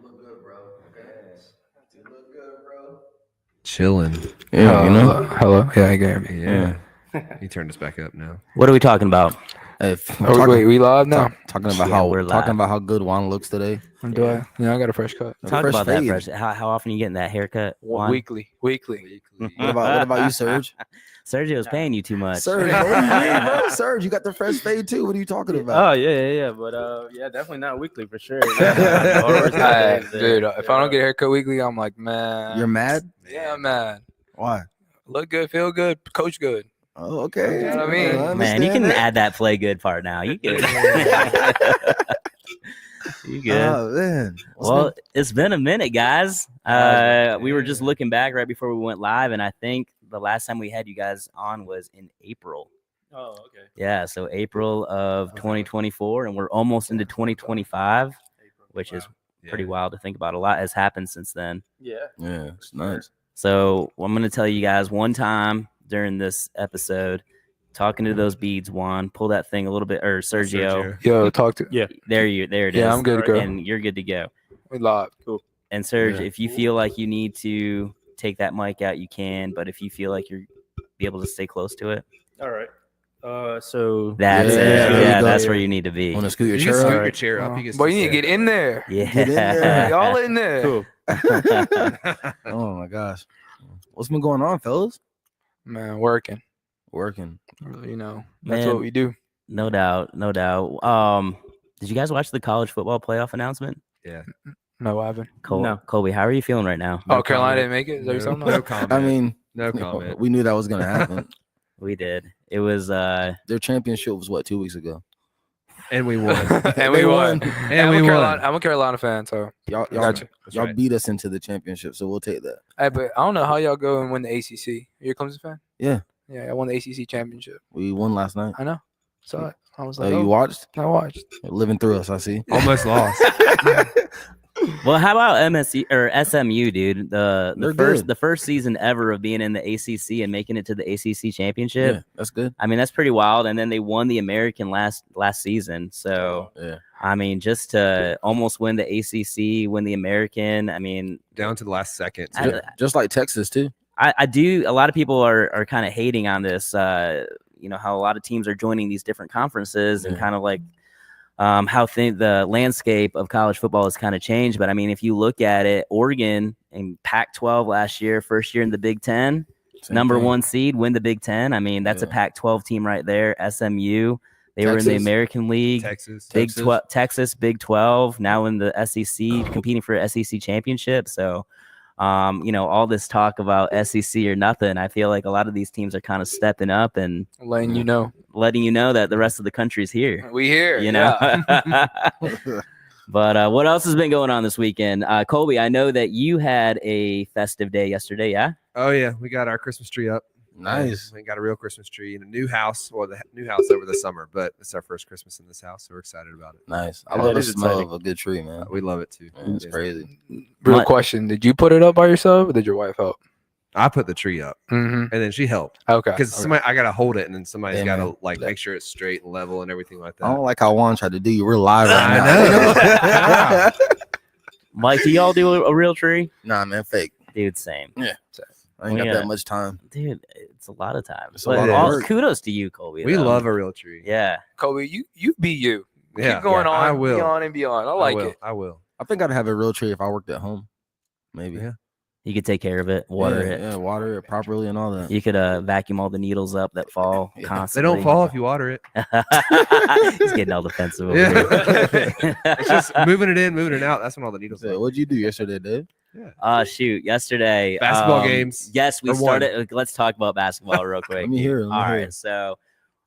You look good, bro. Okay. You look good, bro. Chilling. Yeah, you know. Hello. Yeah, I got me. Yeah. You turned us back up now. What are we talking about? Wait, we live now? Talking about Yeah, we're live. how good Juan looks today. Do I? Yeah, I got a fresh cut. Talk fresh about that fade. fresh. How often are you getting that haircut? Juan? Weekly. What about you, Serge? Sergio's paying you too much. Serge, what do you mean, bro? Serge, you got the fresh fade too. What are you talking about? Oh yeah. But definitely not weekly for sure. Dude, if I don't get a haircut weekly, I'm like, man. You're mad? Yeah, I'm mad. Why? Look good, feel good, coach good. Oh, okay. You know what I mean? Man, you can that. add that play good part now. You good. You good. Oh man. Well, it's been a minute, guys. We were just looking back right before we went live, and I think the last time we had you guys on was in April. Oh, okay. Yeah, so April of 2024, and we're almost into 2025, which is pretty wild to think about. A lot has happened since then. Yeah. Yeah, it's nice. So I'm going to tell you guys one time during this episode, talking to those beads, Juan, pull that thing a little bit, or Sergio. Yo, talk to. Yeah. There it is. Yeah, I'm good to go. And you're good to go. We live. Cool. And Serge, if you feel like you need to take that mic out, you can. But if you feel like you're be able to stay close to it, All right. So that's Yeah, it. there you Yeah, go. that's where you need to be. Want to scoot your You can chair scoot up? your chair up. Boy, you need to get in there. Yeah. Get in there. Y'all in there. cool. Oh my gosh. What's been going on, fellas? Man, working. Working. You know, that's Man. what we do. No doubt. Did you guys watch the college football playoff announcement? Yeah. No, I haven't. No. Colby, how are you feeling right now? Oh, Carolina didn't make it? Is that what you're talking No about? comment. I mean, no comment. we knew that was gonna happen. We did. It was Their championship was what, 2 weeks ago? And we won. And we won. And we won. I'm a Carolina fan, so Y'all gotcha. y'all beat us into the championship, so we'll take that. Hey, but I don't know how y'all go and win the ACC. Are you a Clemson fan? Yeah. Yeah, I won the ACC championship. We won last night. I know. Saw it. I was Oh, like, you watched? I watched. Living through us, I see. Almost lost. well, how about MSU or SMU, dude? They're The good. first season ever of being in the ACC and making it to the ACC championship. Yeah, that's good. I mean, that's pretty wild. And then they won the American last season. So Yeah. I mean, just to almost win the ACC, win the American. I mean, Down to the last second. Just like Texas too. I do. A lot of people are kind of hating on this. How a lot of teams are joining these different conferences and kind of like how the landscape of college football has kind of changed. But I mean, if you look at it, Oregon in Pac-12 last year, first year in the Big Ten, number one seed, win the Big Ten. I mean, that's a Pac-12 team right there. SMU, they were in the American League. Texas. Texas, Big 12, now in the SEC, competing for an SEC championship. So, all this talk about SEC or nothing, I feel like a lot of these teams are kind of stepping up and letting you know that the rest of the country's here. We here, you know. Yeah. But what else has been going on this weekend? Colby, I know that you had a festive day yesterday, yeah? Oh, yeah. We got our Christmas tree up. Nice. We got a real Christmas tree in a new house. Well, the new house over the summer, but it's our first Christmas in this house, so we're excited about it. Nice. I Yeah, love it the is smell exciting. of a good tree, man. We love it too. It's crazy. Real question: did you put it up by yourself, or did your wife help? I put the tree up, Mm-hmm. and then she helped. Okay. Because I gotta hold it, and then somebody's Yeah, gotta man. like make sure it's straight and level and everything like that. I don't like how Juan tried to do you. We're live right I now. Mike, do y'all do a real tree? Nah, man, fake. Dude, same. Yeah. I ain't got Yeah. that much time. Dude, it's a lot of time. It's a But lot of work. kudos to you, Colby. We though. love a real tree. Yeah. Kobe, you be you. Yeah, Keep going yeah, on. I will. Beyond and beyond. I like it. I will. I think I'd have a real tree if I worked at home. Maybe. Yeah. You could take care of it, water it. Yeah, water it properly and all that. You could vacuum all the needles up that fall Yeah. They constantly. don't fall if you water it. He's getting all defensive over Yeah. here. It's just moving it in, moving it out. That's when all the needles So, go. what'd you do yesterday, Dave? Shoot, yesterday. Basketball games, Yes, we or one? started. Let's talk about basketball real quick. Let me hear it. All right, so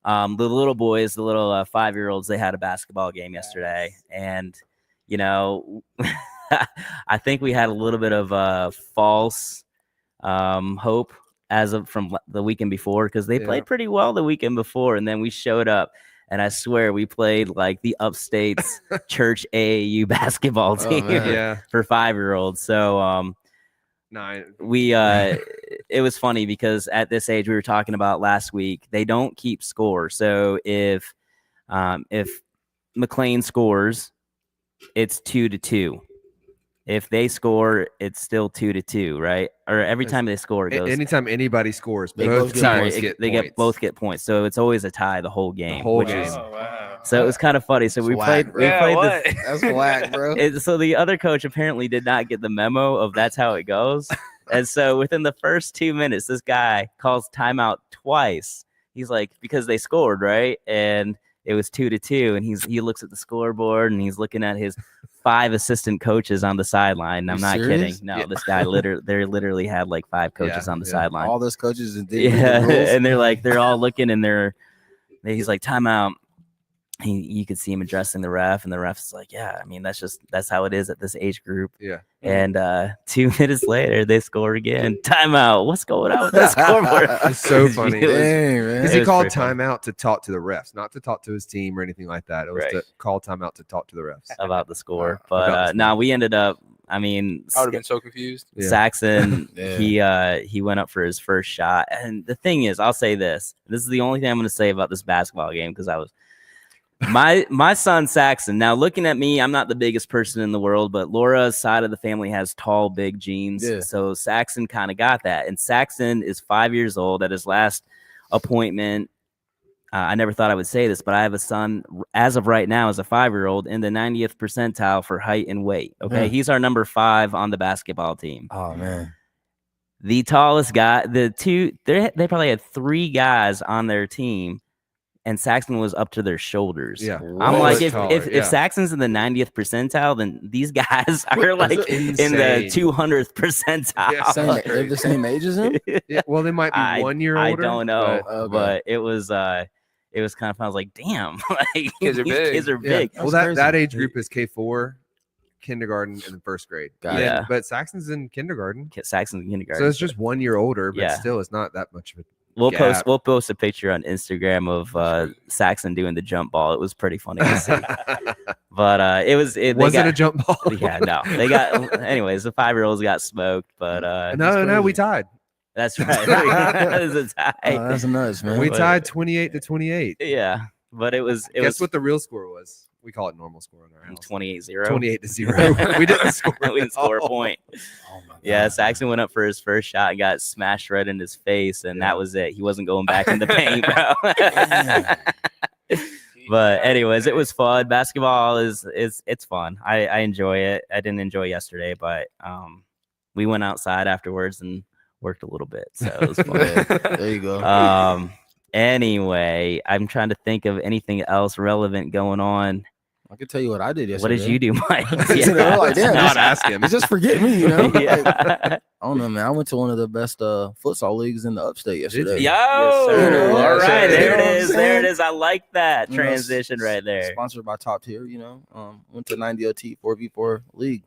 the little boys, the little 5-year-olds, they had a basketball game yesterday, and I think we had a little bit of false hope from the weekend before because they played pretty well the weekend before, and then we showed up. And I swear we played like the upstate's church AAU basketball team Yeah. for 5-year-olds. So it was funny because at this age we were talking about last week, they don't keep score. So if McLean scores, it's 2-2. if they score, it's still 2-2, right? Or every time they score, it goes. Anytime anybody scores, They both both get teams points. get both points. get points. So it's always a tie the whole game. whole which game. Is, Oh, wow. so it was kind of funny. So It's we whack, played. bro. We played what? this. That's whack, bro. So the other coach apparently did not get the memo of that's how it goes. And so within the first 2 minutes, this guy calls timeout twice. He's like, because they scored, right? And it was 2-2. And he looks at the scoreboard and he's looking at his 5 assistant coaches on the sideline. I'm You not serious? kidding. No, Yeah. this guy literally had like 5 coaches on the sideline. All those coaches and did Yeah, the rules. and they're all looking and he's like timeout. You could see him addressing the ref, and the ref's like, yeah, I mean, that's how it is at this age group. Yeah. And 2 minutes later, they score again. Timeout. What's going on with that scoreboard? It's so funny. It was- Dang, man. Because It he was called pretty funny. timeout to talk to the refs, not to talk to his team or anything like that. It was Right. to call timeout to talk to the refs. about the score. About the But score. now we ended up. I mean, I would have been so confused. Yeah. Saxon, Yeah. he went up for his first shot. And the thing is, I'll say this. This is the only thing I'm going to say about this basketball game because I was my son Saxon. Now looking at me, I'm not the biggest person in the world, but Laura's side of the family has tall, big genes. Yeah. So Saxon kind of got that. And Saxon is 5 years old. At his last appointment, I never thought I would say this, but I have a son as of right now as a 5-year-old in the 90th percentile for height and weight. Okay. Yeah. He's our number 5 on the basketball team. Oh man. The tallest guy, they probably had 3 guys on their team, and Saxon was up to their shoulders. Yeah. I'm Way like, if taller, yeah. Saxon's in the 90th percentile, then these guys are like in the insane. 200th percentile. Yeah. They're the same age as him? Yeah, well, they might be 1 year I older. don't know, but- Okay. but it was kind of fun. I was like, damn, like Kids are these big. kids are yeah. big. Well, That's that crazy. age group is K4, kindergarten, and then first grade. Got it. Yeah. But Saxon's in kindergarten. Saxon's in kindergarten. So it's just 1 year older, but Yeah. still, it's not that much of a. We'll gap. post a picture on Instagram of Saxon doing the jump ball. It was pretty funny to see. But Was it a jump ball? Yeah, no. They got anyways, the 5-year-olds got smoked, but No, we tied. that's right. That was a tie. Oh, that's nuts, man. We But- tied 28-28. Yeah. But it was Guess what the real score was? We call it normal score in our house. 28-0. 28-0. We didn't score. We didn't score a point. Oh, my Yeah, God. Saxon went up for his first shot and got smashed right in his face, and that was it. He wasn't going back in the paint, bro. But anyways, it was fun. Basketball is it's fun. I enjoy it. I didn't enjoy yesterday, but we went outside afterwards and worked a little bit, so it was fun. Yeah, there you go. Anyway, I'm trying to think of anything else relevant going on. I can tell you what I did What yesterday. did you do, Mike? You know, like, damn, Not just- ask him. Just forget me, you know? Like, Yeah. I don't know, man. I went to one of the best futsal leagues in the upstate yesterday. Yo, sir. all Yes, right, sir. there You know it what I'm is. There saying? it is. I like that You know, transition right there. Sponsored by Top Tier, you know. Went to 90+OT 4v4 league.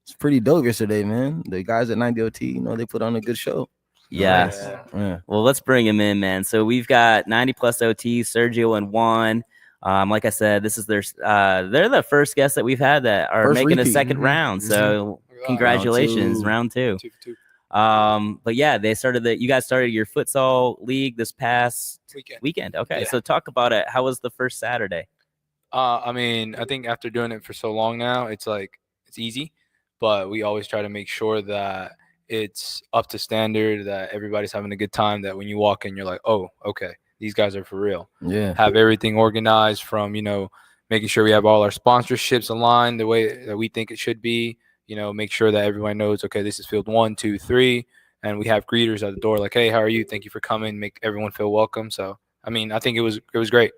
It's pretty dope yesterday, man. The guys at 90+OT, you know, they put on a good show. Yes. Yeah. Well, let's bring him in, man. So we've got 90+OT, Sergio and Juan. Like I said, this is they're the first guests that we've had that are First making a repeat. second Mhm. round. So congratulations, round 2. 2 for 2 But yeah, you guys started your futsal league this past weekend. Okay, Yeah. so talk about it. How was the first Saturday? I mean, I think after doing it for so long now, it's like it's easy, but we always try to make sure that it's up to standard, that everybody's having a good time, that when you walk in, you're like, oh, okay, these guys are for real. Yeah. Have everything organized from, making sure we have all our sponsorships aligned the way that we think it should be, make sure that everyone knows, okay, this is field 1, 2, 3. And we have greeters at the door like, hey, how are you? Thank you for coming. Make everyone feel welcome. So, I mean, I think it was great.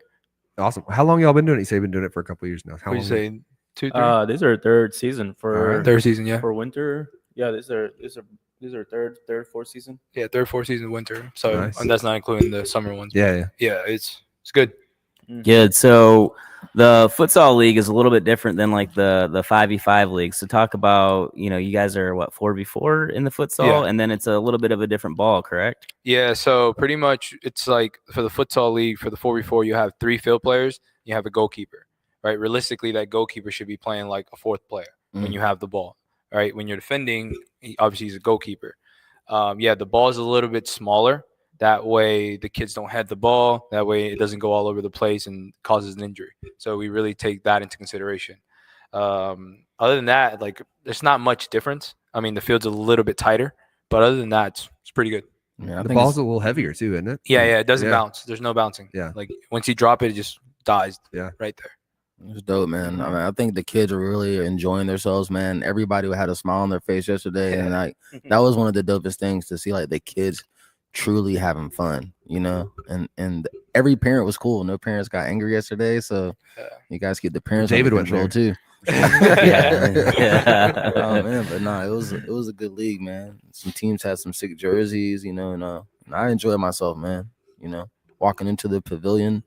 Awesome. How long y'all been doing it? You say you've been doing it for a couple of years now. How What do you long? say? 2, 3? This is our third season for Alright. Third season, yeah. for winter. Yeah, this is our third, fourth season. Yeah, third, fourth season, winter. So, Nice. and that's not including the summer ones. Yeah. Yeah, it's good. Good. So the futsal league is a little bit different than like the 5v5 league. So talk about, you guys are what, 4v4 in the futsal, Yeah. and then it's a little bit of a different ball, correct? Yeah, so pretty much it's like for the futsal league, for the 4v4, you have 3 field players, you have a goalkeeper, right? Realistically, that goalkeeper should be playing like a 4th player when Mm. you have the ball, right? When you're defending, obviously he's a goalkeeper. Yeah, the ball is a little bit smaller. That way the kids don't head the ball. That way it doesn't go all over the place and causes an injury. So we really take that into consideration. other than that, like there's not much difference. I mean, the field's a little bit tighter, but other than that, it's pretty good. Yeah, I The think ball's a little heavier too, isn't it? Yeah, it doesn't Yeah. bounce. There's no bouncing. Yeah. Like once you drop it, it just dies. Yeah. Right there. it's dope, man. I mean, I think the kids are really enjoying themselves, man. Everybody had a smile on their face yesterday, and like that was one of the dopest things to see, like the kids truly having fun, you know. And every parent was cool. No parents got angry yesterday, so you guys keep the parents David under went control there. too. Yeah. Oh man, but no, it was a good league, man. Some teams had some sick jerseys, you know, and I enjoyed myself, man. You know, walking into the pavilion,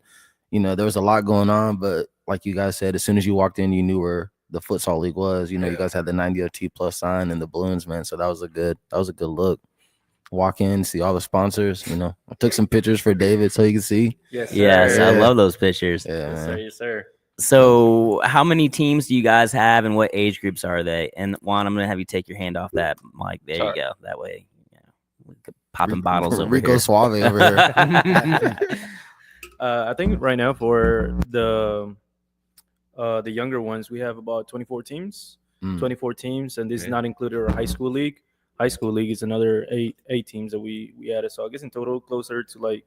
you know, there was a lot going on, but like you guys said, as soon as you walked in, you knew where the futsal league was. You know, you guys had the 90 OT plus sign and the balloons, man. So that was a good look. Walk in, see all the sponsors. You know, I took some pictures for David so you can see. Yes, Yes, sir. I Yeah. love those pictures. Yeah, Yes, sir. man. Yes, sir. So, how many teams do you guys have, and what age groups are they? And Juan, I'm gonna have you take your hand off that mic. There Sorry. you go. That way, we could popping bottles over Rico here. Suave over here. I think right now for the younger ones, we have about 24 teams. Mm. 24 teams, and this is Okay. not included our high school league. High school league is another eight teams that we added. So I guess in total closer to like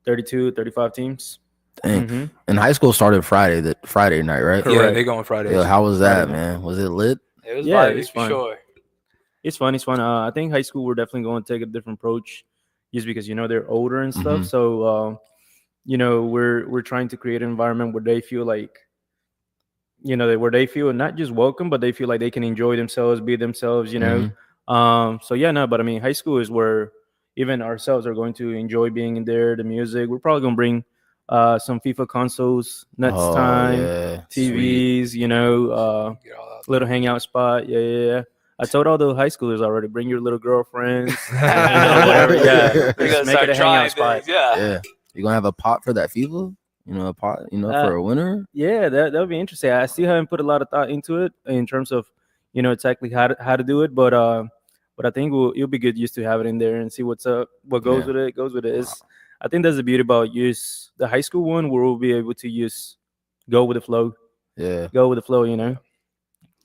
32, 35 teams. Dang. Mhm. And high school started Friday night, right? Correct. Yeah, they go on Fridays. Yo, how was that, Friday man? Was it lit? It was Yeah, vibey it's for fun. sure. It's fun. It's fun. I think high school we're definitely going to take a different approach, just because they're older and stuff. Mhm. So we're trying to create an environment where they feel like where they feel not just welcome, but they feel like they can enjoy themselves, be themselves. But I mean, high school is where even ourselves are going to enjoy being in there. The music, we're probably gonna bring some FIFA consoles next Oh, time, yeah. Sweet. TVs, Get all out. little hangout spot. Yeah. I told all the high schoolers already, bring your little girlfriends, whatever. Yeah, We're just gonna make start it a trying hangout spot. things. Yeah. Yeah. You gonna have a pot for that FIFA? You know, a pot, for a winner? Yeah, that would be interesting. I still haven't put a lot of thought into it in terms of exactly how to do it, but I think it'll be good just to have it in there and see what's up, what goes Yeah. with it. Goes with it. I think that's the beauty about the high school one, where we'll be able to go with the flow. Yeah. Go with the flow.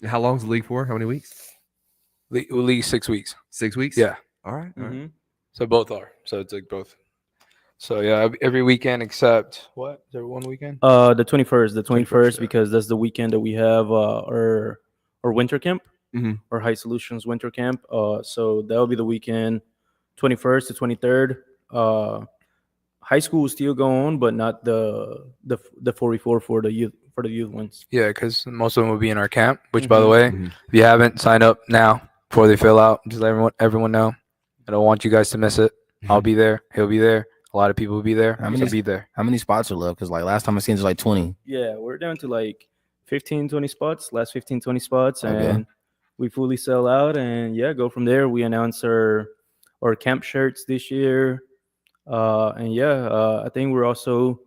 How long's the league for? How many weeks? League 6 weeks. 6 weeks? Yeah. All right. All right. Mhm. So both are. So it's like both. So yeah, every weekend except what? Is there one weekend? The 21st, yeah. because that's the weekend that we have our winter camp, Mhm. our High Solutions winter camp. So that'll be the weekend, 21st to 23rd. High school will still go on, but not the 44 for the youth ones. Yeah, because most of them will be in our camp. Which, by the Mhm. way, Mhm. if you haven't signed up now before they fill out, just let everyone know. I don't want you guys to miss it. I'll be there. He'll be there. A lot of people will be there. How I'm many- gonna be there. How many spots are left? Because like last time I seen it was like 20. Yeah, we're down to like 15, 20 spots, last 15, 20 spots, Okay. and we fully sell out. And yeah, go from there. We announce our camp shirts this year. I think we're also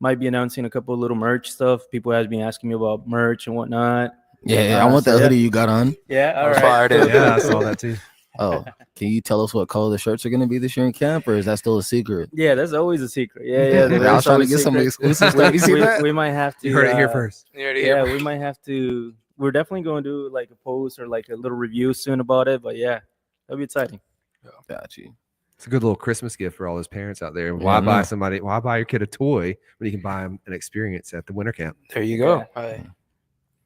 might be announcing a couple of little merch stuff. People has been asking me about merch and whatnot. Yeah, I want that so, yeah. hoodie you got on. Yeah, I was fired in. Yeah, I saw that too. Oh, can you tell us what color the shirts are gonna be this year in camp, or is that still a secret? Yeah, that's always a secret. Yeah. I was that's trying to always get some secret. exclusive stuff. You see that? We might have to. You heard it here first. You heard it Yeah, here. we might have to. We're definitely going to do like a post or like a little review soon about it. But yeah, that'll be exciting. Got you. It's a good little Christmas gift for all those parents out there. Yeah, Why I buy know. why buy your kid a toy when you can buy them an experience at the winter camp? There you go. Yeah.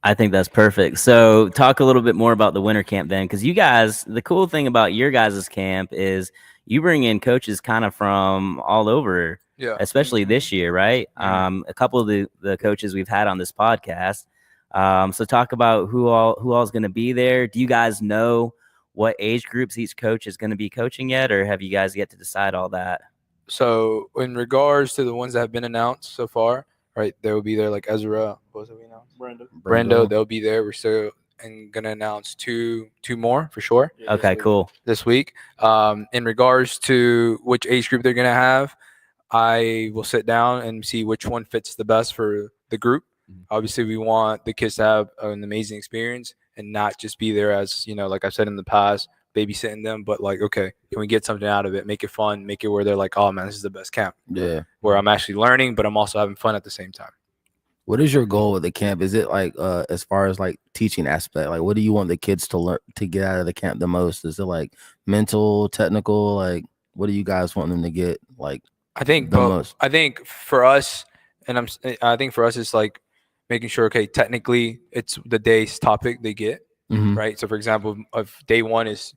I think that's perfect. So talk a little bit more about the winter camp then, because you guys, the cool thing about your guys' camp is you bring in coaches kind of from all over, Yeah. especially this year, right? A couple of the coaches we've had on this podcast. So talk about who all is going to be there. Do you guys know what age groups each coach is going to be coaching yet, or have you guys yet to decide all that? So in regards to the ones that have been announced so far, right, they will be there like Ezra. What was it we announced? Brendo, they'll be there. We're still gonna announce two more for sure Okay, cool. this week. In regards to which age group they're gonna have, I will sit down and see which one fits the best for the group. Obviously, we want the kids to have an amazing experience and not just be there as, like I've said in the past, babysitting them, but like, okay, can we get something out of it? Make it fun, make it where they're like, oh man, this is the best camp. Yeah. Where I'm actually learning, but I'm also having fun at the same time. What is your goal with the camp? Is it like as far as like teaching aspect? Like what do you want the kids to learn to get out of the camp the most? Is it like mental, technical? Like what do you guys want them to get like I think the both. most? I think for us, I think for us, it's like making sure, okay, technically it's the day's topic they get, Mhm. right? So for example, if day one is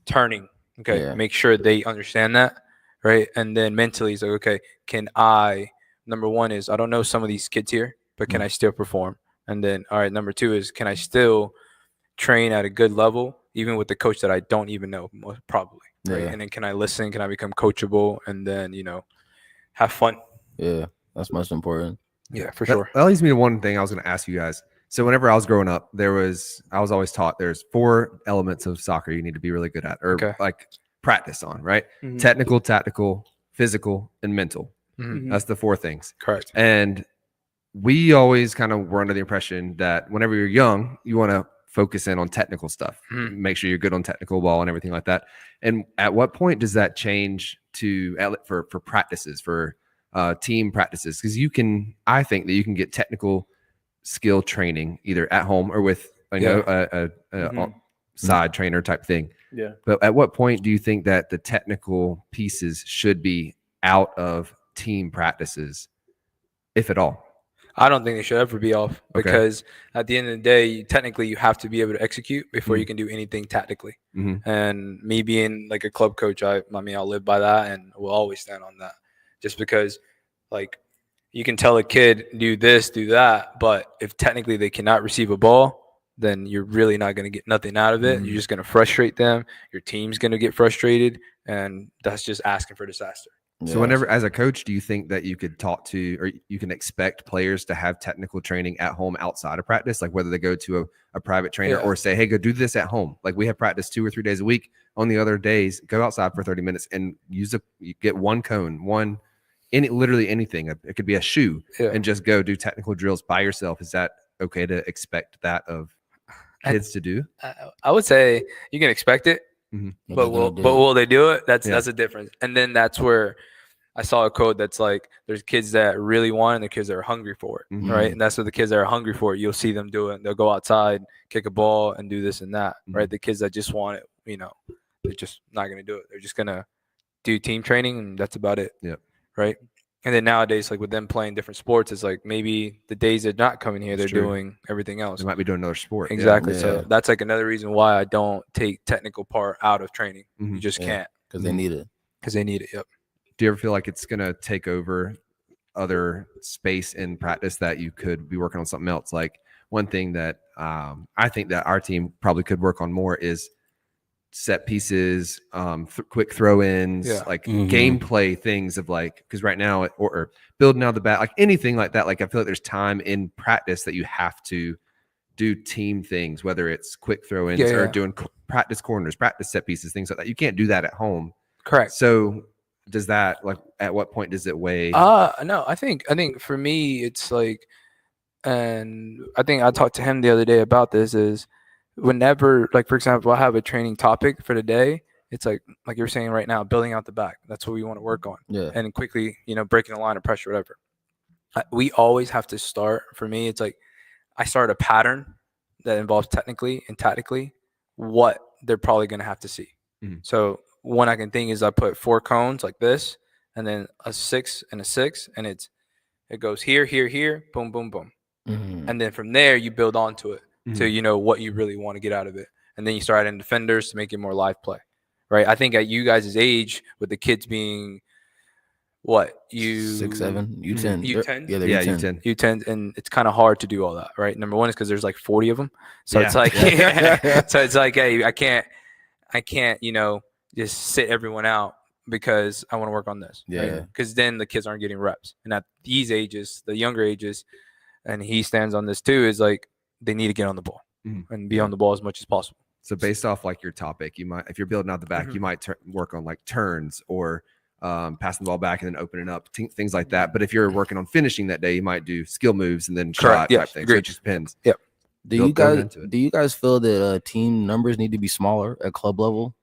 turning, okay, Yeah. make sure they understand that, right? And then mentally, it's like, okay, can I? Number one is I don't know some of these kids here, but can I still perform? And then, all right, number two is can I still train at a good level, even with the coach that I don't even know, most probably, right? Yeah. And then can I listen? Can I become coachable? And then have fun. Yeah. That's most important. Yeah, for That, sure. that leads me to one thing I was going to ask you guys. So whenever I was growing up, I was always taught there's 4 elements of soccer you need to be really good at, or Okay. like practice on, right? Mhm. Technical, tactical, physical, and mental. Mhm. That's the 4 things. Correct. And we always kind of were under the impression that whenever you're young, you want to focus in on technical stuff, make sure you're good on technical ball and everything like that. And at what point does that change for practices, for team practices? Because I think that you can get technical skill training either at home or with a side trainer type thing. Yeah. But at what point do you think that the technical pieces should be out of team practices, if at all? I don't think they should ever be off Okay. because at the end of the day, technically, you have to be able to execute before you can do anything tactically. Mhm. And me being like a club coach, I mean, I'll live by that and will always stand on that. Just because, like, you can tell a kid do this, do that, but if technically they cannot receive a ball, then you're really not going to get nothing out of it. You're just going to frustrate them. Your team's going to get frustrated, and that's just asking for disaster. So whenever, as a coach, do you think that you could talk to, or you can expect players to have technical training at home outside of practice, like whether they go to a private trainer or say, hey, go do this at home? Like we have practice 2 or 3 days a week. On the other days, go outside for 30 minutes and you get one cone, literally anything. It could be a shoe and just go do technical drills by yourself. Is that okay to expect that of kids to do? I would say you can expect it, but will they do it? That's a difference. And then that's where I saw a quote that's like, there's kids that really want it and the kids that are hungry for it, right? And that's what the kids that are hungry for it, you'll see them do it. They'll go outside, kick a ball, and do this and that, right? The kids that just want it, they're just not going to do it. They're just going to do team training, and that's about it, right? And then nowadays, like with them playing different sports, it's like maybe the days they're not coming here, they're doing everything else. They might be doing another sport. Exactly. Yeah. So that's like another reason why I don't take technical part out of training. You just can't. Because they need it. Because they need it, yep. Do you ever feel like it's going to take over other space in practice that you could be working on something else? Like one thing that I think that our team probably could work on more is set pieces, quick throw-ins, like gameplay things of like, because right now or building out the bat, like anything like that. Like I feel like there's time in practice that you have to do team things, whether it's quick throw-ins or doing practice corners, practice set pieces, things like that. You can't do that at home. Correct. So does that, like, at what point does it weigh? No, I think for me it's like, and I think I talked to him the other day about this, is whenever, like, for example, I have a training topic for the day, it's like you're saying right now, building out the back. That's what we want to work on. Yeah. And quickly, breaking the line of pressure, whatever. We always have to start, for me, it's like I start a pattern that involves technically and tactically what they're probably going to have to see. So one I can think is I put 4 cones like this, and then a 6 and a 6, and it goes here, here, here, boom, boom, boom. And then from there, you build onto it to, what you really want to get out of it. And then you start adding defenders to make it more live play, right? I think at you guys' age, with the kids being, what, 6, 7, U10. U10? Yeah, U10. U10, and it's kind of hard to do all that, right? Number one is because there's like 40 of them. So it's like, so it's like, hey, I can't, just sit everyone out because I want to work on this. Yeah. Because then the kids aren't getting reps. And at these ages, the younger ages, and he stands on this too, is like they need to get on the ball and be on the ball as much as possible. So based off like your topic, you might, if you're building out the back, you might work on like turns or passing the ball back and then opening up, things like that. But if you're working on finishing that day, you might do skill moves and then shot type things. So it just depends. Yep. Do you guys feel that team numbers need to be smaller at club level?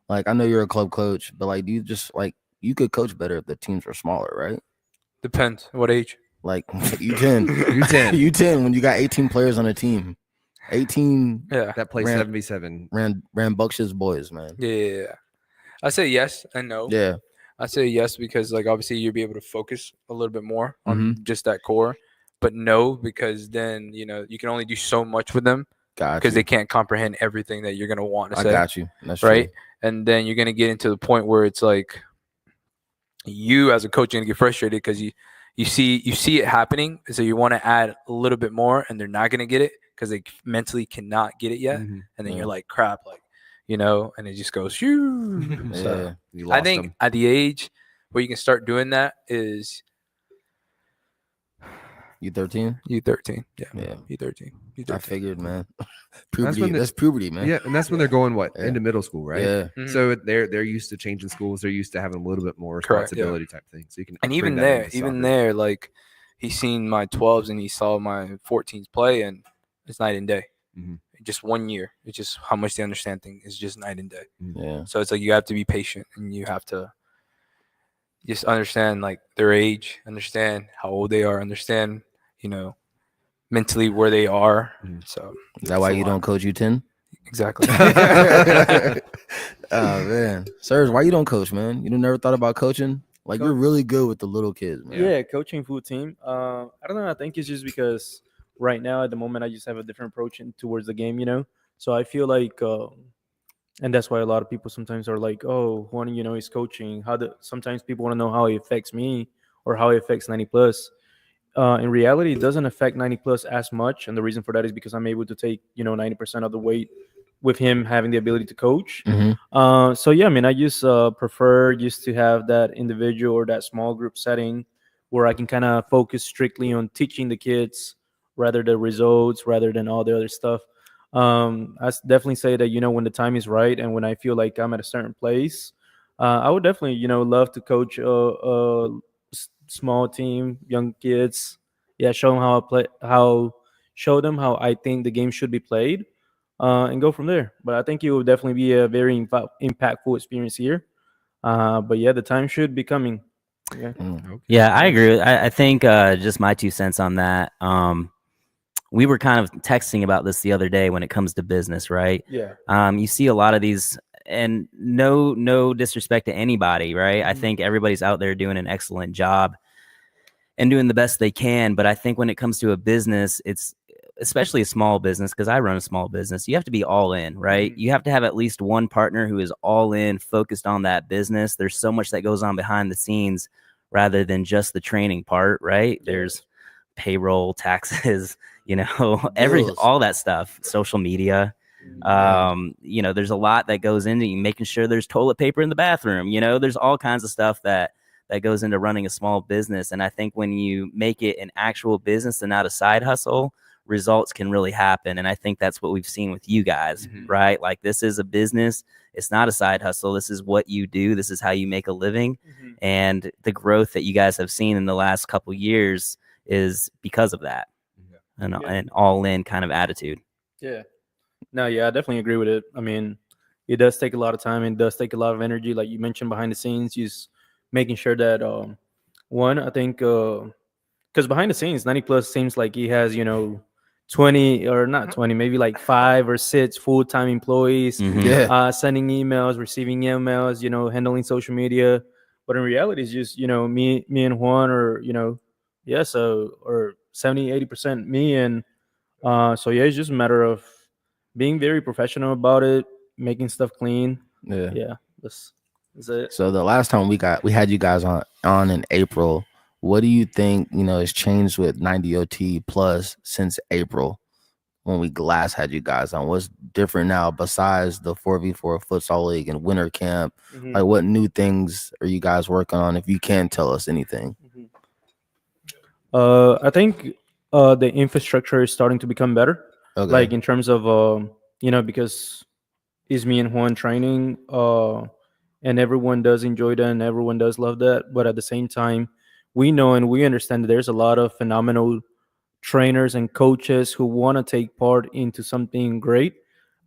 Like, I know you're a club coach, but like, do you just like, you could coach better if the teams were smaller, right? Depends. What age? Like U10, U10 U10 when you got 18 players on a team, 18 Yeah. that plays Ran- 7v7. rambunctious boys, man. Yeah. I say yes and no. Yeah, I say yes because like obviously you'll be able to focus a little bit more on Mhm. just that core, but no because then you can only do so much with them got because you. they can't comprehend everything that you're gonna want to I say, got you. That's right? true. And then you're gonna get into the point where it's like you as a coach are gonna get frustrated because you see it happening, so you want to add a little bit more, and they're not gonna get it because they mentally cannot get it yet, Mhm. and then Yeah. you're like crap, like and it just goes shoo. So Yeah, You I lost think them. at the age where you can start doing that is U13. U13. Yeah, Yeah, U13. I U13. figured, man. That's Puberty. when That's puberty, man. Yeah, and that's when they're going Yeah. into middle school, right? Yeah. Mhm. So they're used to changing schools. They're used to having a little bit more Correct, yeah. responsibility type thing. So you can And bring even that there, into soccer. like he's seen my 12s and he saw my 14s play, and it's night and day. Mhm. Just 1 year. It's just how much they understand things. It's just night and day. Yeah. So it's like you have to be patient and you have to just understand like their age, understand how old they are, understand, mentally where they are. Mhm. So Is that why it's a you lot. don't coach U10? Exactly. Oh man, Serge, why you don't coach, man? You never thought about coaching? Like you're really good with the little kids, man. Yeah, coaching full team. I don't know. I think it's just because right now at the moment I just have a different approach towards the game. So I feel like, and that's why a lot of people sometimes are like, "Oh, Juan, is coaching." Sometimes people want to know how it affects me or how it affects 90+. In reality, it doesn't affect 90+ as much, and the reason for that is because I'm able to take 90% of the weight with him having the ability to coach. Mhm. So yeah, I mean, I just prefer just to have that individual or that small group setting where I can kind of focus strictly on teaching the kids rather than results, rather than all the other stuff. Definitely say that when the time is right and when I feel like I'm at a certain place, I would definitely love to coach a small team, young kids. Yeah, show them show them how I think the game should be played, and go from there. But I think it will definitely be a very impactful experience here. But yeah, the time should be coming. Yeah. Mm. Yeah, I agree. I think just my 2 cents on that. We were kind of texting about this the other day when it comes to business, right? Yeah. You see a lot of these, and no disrespect to anybody, right? I think everybody's out there doing an excellent job and doing the best they can. But I think when it comes to a business, it's especially a small business, because I run a small business, you have to be all in, right? You have to have at least one partner who is all in, focused on that business. There's so much that goes on behind the scenes rather than just the training part, right? There's payroll, taxes, Bills. all that stuff, social media. There's a lot that goes into making sure there's toilet paper in the bathroom. There's all kinds of stuff that goes into running a small business. And I think when you make it an actual business and not a side hustle, results can really happen. And I think that's what we've seen with you guys, right? Like, this is a business. It's not a side hustle. This is what you do. This is how you make a living. And the growth that you guys have seen in the last couple years is because of that. An all-in kind of attitude. Yeah. No, yeah, I definitely agree with it. I mean, it does take a lot of time and does take a lot of energy, like you mentioned, behind the scenes, just making sure that one, I think, because behind the scenes, 90+ seems like he has 20 or not 20, maybe like 5 or 6 full-time employees, Yeah. sending emails, receiving emails, handling social media. But in reality, it's just me and Juan, or or 70-80% me. And so yeah, it's just a matter of being very professional about it, making stuff clean. Yeah. Yeah, that's it. So the last time we had you guys on in April, what do you think has changed with 90 plus since April when we last had you guys on? What's different now besides the 4v4 futsal league and winter camp? Like, what new things are you guys working on, if you can tell us anything? I think the infrastructure is starting to become better. Okay. Like in terms of because it's me and Juan training, and everyone does enjoy that and everyone does love that. But at the same time, we know and we understand that there's a lot of phenomenal trainers and coaches who want to take part into something great.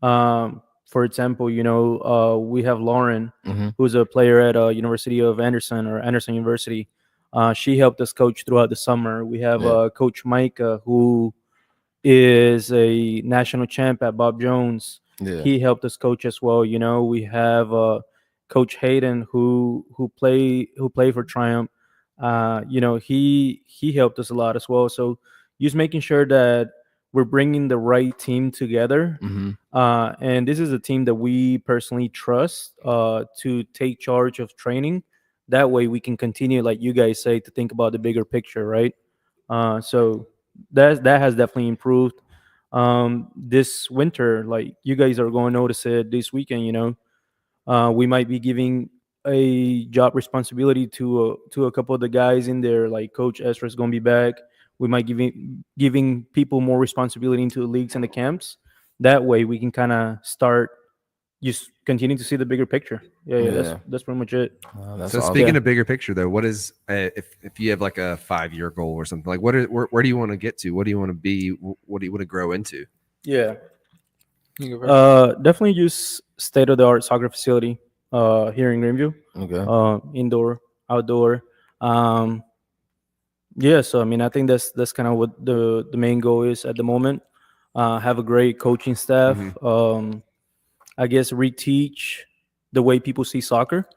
For example, we have Lauren, Mhm. who's a player at University of Anderson, or Anderson University. She helped us coach throughout the summer. We have Yeah. Coach Micah, who is a national champ at Bob Jones. Yeah. He helped us coach as well. You know, we have Coach Hayden, who play for Triumph. You know, he helped us a lot as well. So just making sure that we're bringing the right team together. Mm-hmm. And this is a team that we personally trust to take charge of training. That way we can continue, like you guys say, to think about the bigger picture, right? So that has definitely improved. This winter, like you guys are going to notice it this weekend, you know, we might be giving a job responsibility to a couple of the guys in there. Like Coach Ezra is going to be back. We might giving people more responsibility into the leagues and the camps. That way, we can kind of start just continue to see the bigger picture. Yeah, Yeah. that's pretty much it. That's So awesome. speaking Yeah. of bigger picture, though, what is if you have like a 5-year goal or something, like where do you want to get to? What do you want to be? What do you want to grow into? Yeah, You go first. definitely just state of the art soccer facility here in Greenview. Okay. Indoor, outdoor. Um, yeah, so I mean, I think that's kind of what the main goal is at the moment. Have a great coaching staff. I guess reteach the way people see soccer,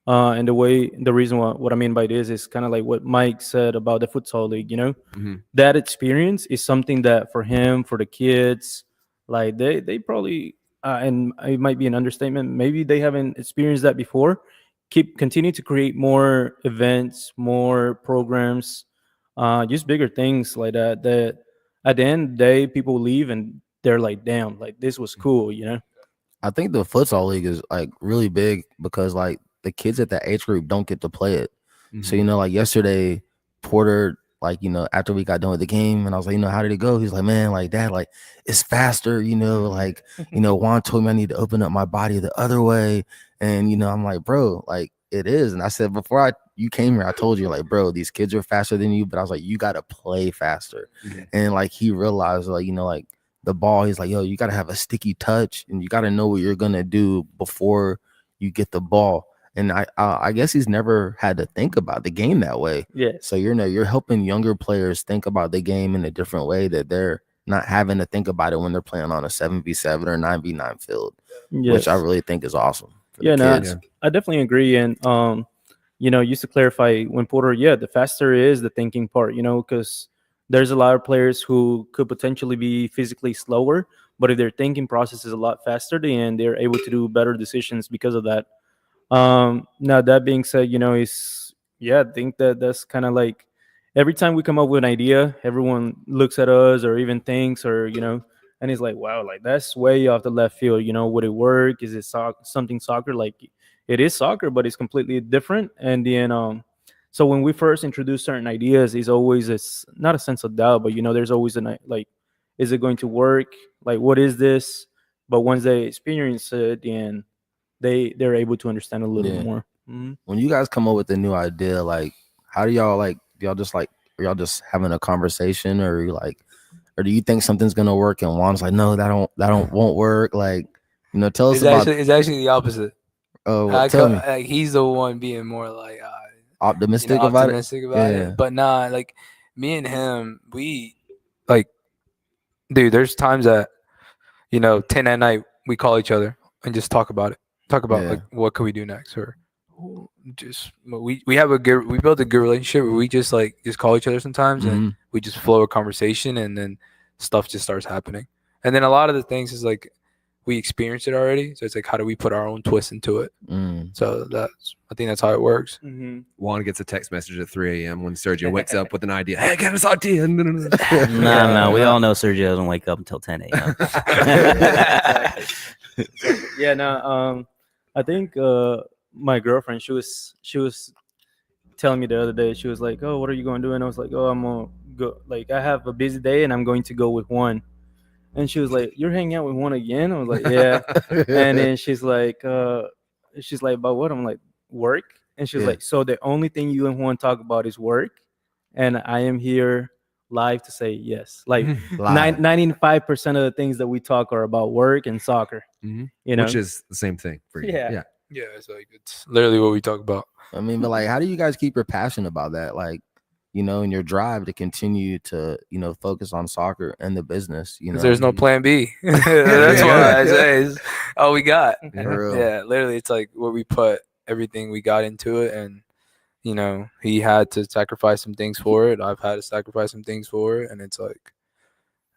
and the reason what I mean by this is kind of like what Mike said about the futsal league. You know, that experience is something that for him, for the kids, like they probably and it might be an understatement. Maybe they haven't experienced that before. Continue to create more events, more programs, just bigger things like that. That at the end of the day, people leave and they're like, "Damn, like this was cool," you know. I think the futsal league is like really big because like the kids at that age group don't get to play it. So you know, like yesterday, Porter, like you know, after we got done with the game, and I was like, you know, how did it go? He's like, man, like Dad, like it's faster. You know, like you know, Juan told me I need to open up my body the other way, and you know, I'm like, bro, like it is. And I said before you came here, I told you like, bro, these kids are faster than you, but I was like, you got to play faster. And like he realized, like you know, like the ball, he's like, yo, you got to have a sticky touch and you got to know what you're going to do before you get the ball. And I guess he's never had to think about the game that way. Yeah. So you're helping younger players think about the game in a different way that they're not having to think about it when they're playing on a 7v7 or 9v9 field, which I really think is awesome for the kids. I definitely agree. And you know, just to clarify, when Porter, the faster is the thinking part, you know, because there's a lot of players who could potentially be physically slower, but if their thinking process is a lot faster, then they're able to do better decisions because of that. Now that being said, you know, I think that's kind of like every time we come up with an idea, everyone looks at us or even thinks, or you know, and it's like, wow, like that's way off the left field. You know, would it work? Is it something soccer? Like it is soccer, but it's completely different. And then so when we first introduce certain ideas, it's always not a sense of doubt, but you know, there's always like, is it going to work? Like, what is this? But once they experience it, then they're able to understand a little bit more. When you guys come up with a new idea, like how do y'all like? Do y'all just like? Are y'all just having a conversation, or are you like, or do you think something's gonna work? And Juan's like, no, that won't work. Like, you know, tell us about. It's actually the opposite. Tell me. Like he's the one being more like Optimistic you know, about optimistic about it. But nah, like me and him, we like, dude. There's times that, you know, 10 at night, we call each other and just talk about it. Talk about like what can we do next, or just we have we built a good relationship where we just call each other sometimes and we just flow a conversation and then stuff just starts happening. And then a lot of the things is like we experienced it already, so it's like how do we put our own twist into it? So I think that's how it works. Juan gets a text message at 3 a.m. when Sergio wakes up with an idea. Hey, get us idea. No, we all know Sergio doesn't wake up until 10 a.m. I think my girlfriend, she was telling me the other day, she was like, oh, what are you going to do? And I was like, oh, I'm going to go, like I have a busy day and I'm going to go with Juan. And she was like, you're hanging out with Juan again? I was like, yeah. And then she's like, about what? I'm like, work. And she was like, so the only thing you and Juan talk about is work, and I am here live to say yes. Like 95% of the things that we talk are about work and soccer. You know, which is the same thing for you. Yeah. Yeah, it's literally what we talk about. I mean, but like, how do you guys keep your passion about that? Like, you know, and your drive to continue to, you know, focus on soccer and the business, you know? There's no plan B. That's Yeah. why I say it's all we got. For real. Yeah, literally, it's like where we put everything we got into it, and you know, he had to sacrifice some things for it. I've had to sacrifice some things for it, and it's like,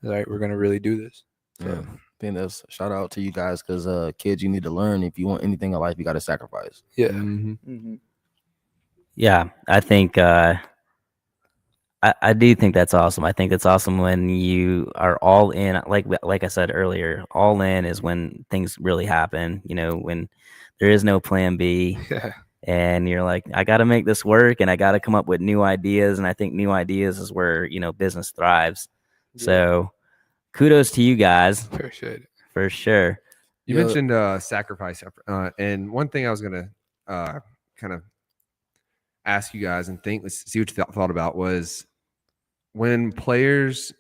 all right, we're gonna really do this. So. Yeah. I think that's shout out to you guys because kids, you need to learn if you want anything in life, you got to sacrifice. Yeah. Mm-hmm. Yeah, I think I do think that's awesome. I think it's awesome when you are all in. Like I said earlier, all in is when things really happen. You know, when there is no plan B, Yeah. and you're like, I got to make this work, and I got to come up with new ideas. And I think new ideas is where, you know, business thrives. Yeah. So kudos to you guys Appreciate it. for sure. You mentioned sacrifice, and one thing I was gonna kind of ask you guys and see what you thought about was when players,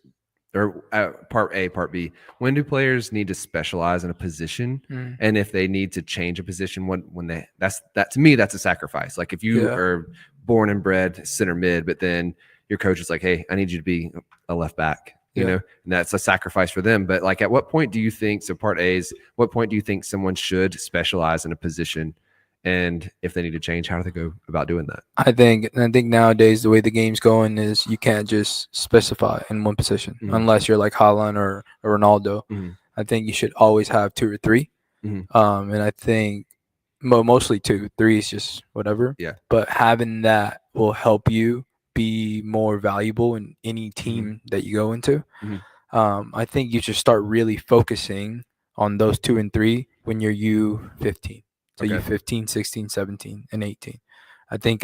or part A, part B, when do players need to specialize in a position, and if they need to change a position when that to me that's a sacrifice. Like if you are born and bred center mid, but then your coach is like, hey, I need you to be a left back. You know, and that's a sacrifice for them. But like, at what point do you think? So, part A is, what point do you think someone should specialize in a position, and if they need to change, how do they go about doing that? I think nowadays the way the game's going is you can't just specify in one position unless you're like Haaland or Ronaldo. I think you should always have 2 or 3, and I think mostly 2. 3 is just whatever. Yeah. But having that will help you be more valuable in any team that you go into. I think you should start really focusing on those 2 and 3 when you're U15. So U15, 16, 17, and 18. I think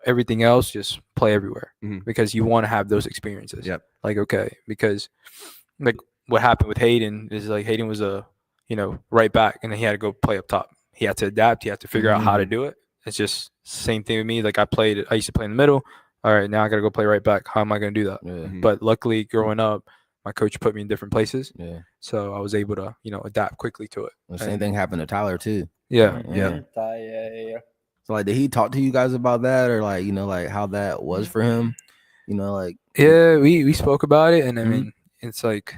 everything else just play everywhere because you want to have those experiences. Yep. Like, okay, because like what happened with Hayden is like Hayden was a, you know, right back, and then he had to go play up top. He had to adapt. He had to figure out how to do it. It's just same thing with me. Like I used to play in the middle. All right, now I got to go play right back. How am I going to do that? Yeah. But luckily, growing up, my coach put me in different places. Yeah. So I was able to, you know, adapt quickly to it. The same thing happened to Tyler too. Yeah. Yeah. So like, did he talk to you guys about that, or like, you know, like how that was for him? You know, like Yeah, we spoke about it, and I mean, it's like,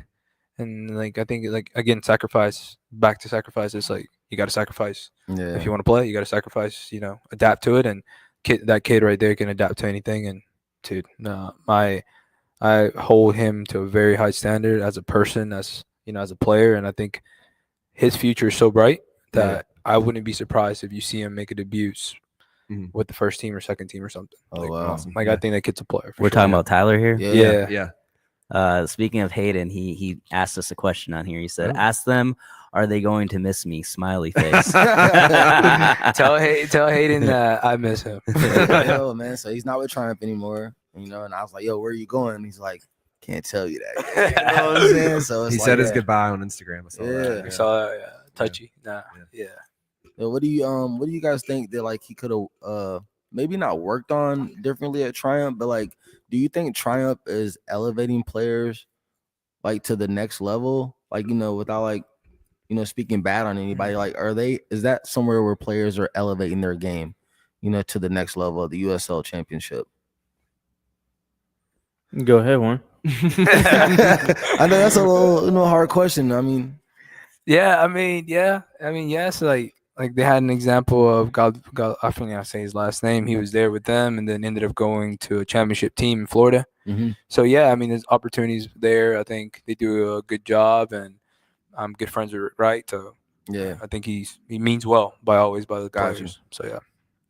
and like I think like again, back to sacrifice. It's like you got to sacrifice. Yeah. If you want to play, you got to sacrifice. You know, adapt to it, and that kid right there can adapt to anything. And dude, I hold him to a very high standard as a person, as you know, as a player, and I think his future is so bright that I wouldn't be surprised if you see him make a debut with the first team or second team or something. Oh, like, wow. awesome. Like I think that kid's a player. We're talking about Tyler here. Yeah. Speaking of Hayden, he asked us a question on here. He said, "Ask them, are they going to miss me?" Smiley face. Tell Hayden that I miss him. Yo, man. So he's not with Triumph anymore, you know. And I was like, "Yo, where are you going?" And he's like, "Can't tell you that." Yet. You know what I'm saying? So he said his goodbye on Instagram. I saw that. I saw that. Yeah. Touchy. Nah. Yeah. Yo, what do you guys think that like he could have maybe not worked on differently at Triumph, but like, do you think Triumph is elevating players like to the next level? Like, you know, without like, you know, speaking bad on anybody, like, is that somewhere where players are elevating their game, you know, to the next level of the USL Championship? Go ahead, Warren. I know that's a little, you know, hard question. I mean, yes. Like they had an example of God. I forget how to say his last name. He was there with them, and then ended up going to a championship team in Florida. So yeah, I mean, there's opportunities there. I think they do a good job, and I'm good friends with Rick Wright. So yeah, I think he means well by the players. So yeah,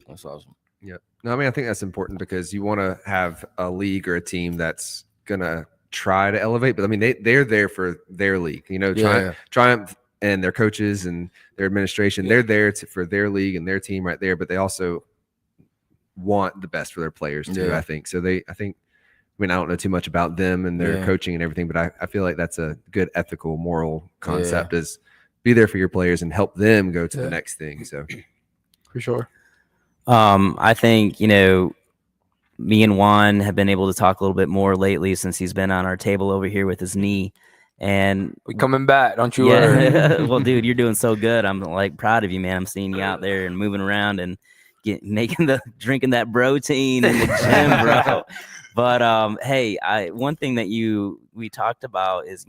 that's awesome. Yeah. No, I mean, I think that's important because you want to have a league or a team that's gonna try to elevate. But I mean, they're there for their league. You know, Triumph and their coaches and their administration, they're there for their league and their team right there. But they also want the best for their players too. I think so. I mean, I don't know too much about them and their coaching and everything, but I feel like that's a good ethical, moral concept is be there for your players and help them go to the next thing. So for sure. I think, you know, me and Juan have been able to talk a little bit more lately since he's been on our table over here with his knee. And We coming back, don't you worry. yeah, well, dude, you're doing so good. I'm like proud of you, man. I'm seeing you out there and moving around and drinking that protein in the gym, bro. But hey, one thing that we talked about is,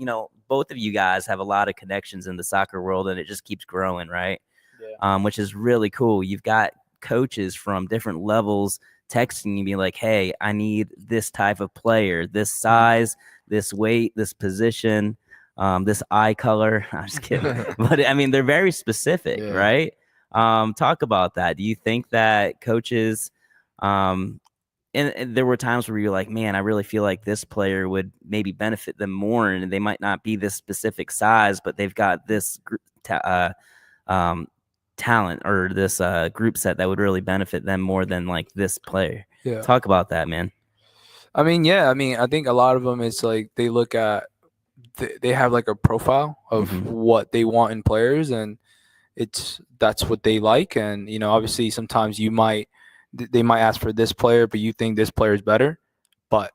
both of you guys have a lot of connections in the soccer world, and it just keeps growing, right? Yeah. Which is really cool. You've got coaches from different levels texting you, being like, "Hey, I need this type of player, this size, this weight, this position, this eye color." I'm just kidding, but I mean, they're very specific, Yeah. right? Talk about that. Do you think that coaches, and there were times where you're like, man, I really feel like this player would maybe benefit them more, and they might not be this specific size, but they've got this talent or this group set that would really benefit them more than like this player. Yeah. Talk about that, man. I mean, I think a lot of them, it's like they look at, they have like a profile of what they want in players, and that's what they like. And, obviously sometimes they might ask for this player, but you think this player is better. But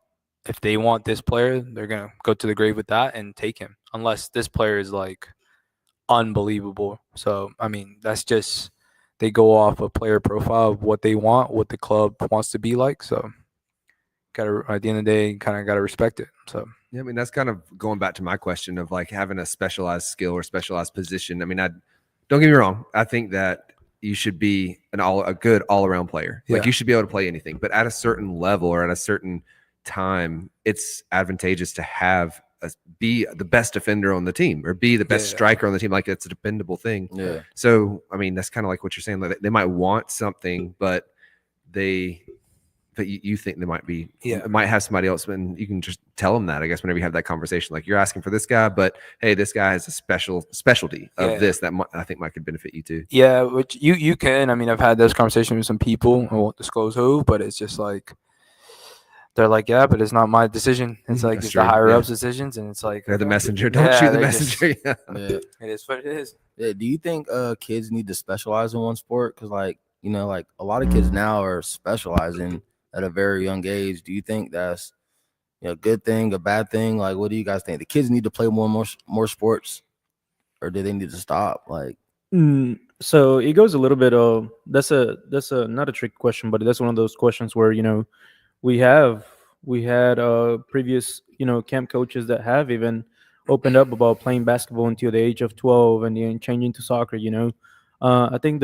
if they want this player, they're going to go to the grave with that and take him, unless this player is like unbelievable. So, I mean, that's just, they go off a player profile of what they want, what the club wants to be like. So, at the end of the day, kind of got to respect it. So, yeah, I mean, that's kind of going back to my question of like having a specialized skill or specialized position. I mean, don't get me wrong. I think that you should be a good all around player. Like you should be able to play anything, but at a certain level or at a certain time, it's advantageous to be the best defender on the team or be the best striker on the team. Like it's a dependable thing. Yeah. So, I mean, that's kind of like what you're saying. Like they might want something, but you think they might have somebody else, and you can just tell them that, I guess, whenever you have that conversation, like you're asking for this guy, but hey, this guy has a specialty of this that I think could benefit you too. Yeah, which you can. I mean, I've had those conversations with some people. I won't disclose who, but it's just like they're like, yeah, but it's not my decision. It's like it's the higher ups' decisions, and it's like they're the messenger. Don't shoot the messenger. Yeah, it is what it is. Yeah. Do you think kids need to specialize in one sport? Because like a lot of kids now are specializing at a very young age. Do you think that's a good thing, a bad thing? Like, what do you guys think? The kids need to play more sports, or do they need to stop? Like, so it goes a little bit of that's a not a trick question, but that's one of those questions where we had previous camp coaches that have even opened up about playing basketball until the age of 12 and then changing to soccer. I think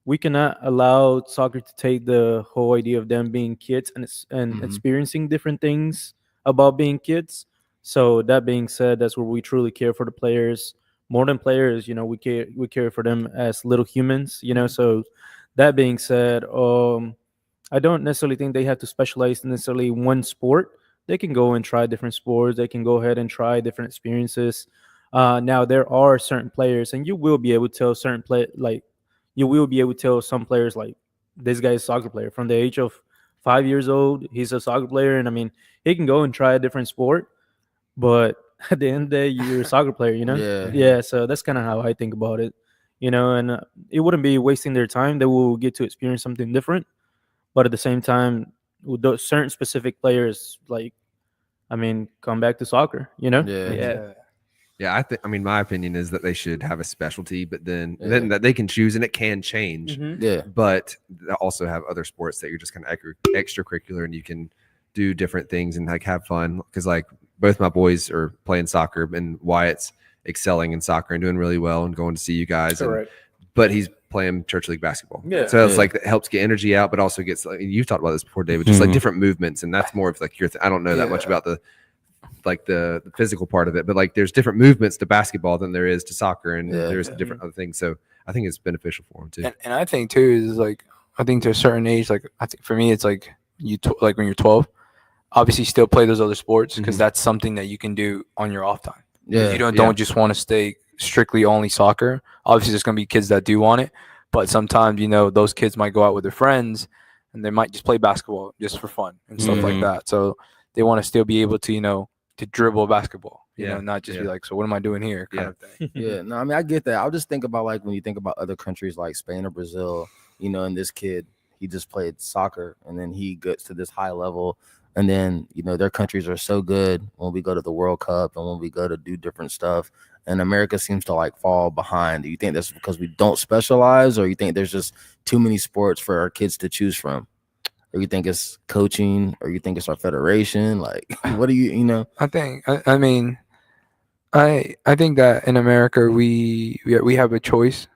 we cannot allow soccer to take the whole idea of them being kids and experiencing different things about being kids. So that being said, that's where we truly care for the players more than players. We care for them as little humans. So that being said, I don't necessarily think they have to specialize in necessarily one sport. They can go and try different sports. They can go ahead and try different experiences. Now there are certain players, and you will be able to tell some players like this guy is a soccer player from the age of 5 years old. He's a soccer player, and I mean he can go and try a different sport, but at the end of the day, you're a soccer player. Yeah. So that's kind of how I think about it. And it wouldn't be wasting their time. They will get to experience something different, but at the same time, with those certain specific players, come back to soccer. Yeah, I mean, my opinion is that they should have a specialty, but then that they can choose, and it can change. Yeah, but they also have other sports that you're just kind of extracurricular, and you can do different things and like have fun. Because like both my boys are playing soccer, and Wyatt's excelling in soccer and doing really well, and going to see you guys. But he's playing church league basketball. Yeah. So it's like it helps get energy out, but also gets like, you've talked about this before, David, just like different movements, and that's more of like your. I don't know that much about the physical part of it, but like there's different movements to basketball than there is to soccer, and there's different other things. So I think it's beneficial for them too. And I think too is like, I think to a certain age, like I think for me, it's like like when you're 12, obviously still play those other sports because that's something that you can do on your off time. Yeah, you don't just want to stay strictly only soccer. Obviously, there's gonna be kids that do want it, but sometimes those kids might go out with their friends and they might just play basketball just for fun and stuff like that. So they want to still be able to to dribble basketball, not just be like, so what am I doing here kind of thing. Yeah, no, I mean, I get that. I'll just think about like when you think about other countries like Spain or Brazil, and this kid, he just played soccer and then he gets to this high level And then, you know, their countries are so good when we go to the World Cup and when we go to do different stuff. And America seems to like fall behind. Do you think that's because we don't specialize, or you think there's just too many sports for our kids to choose from? Or you think it's coaching, or you think it's our federation? Like, what do you know? I mean, I think that in America we have a choice,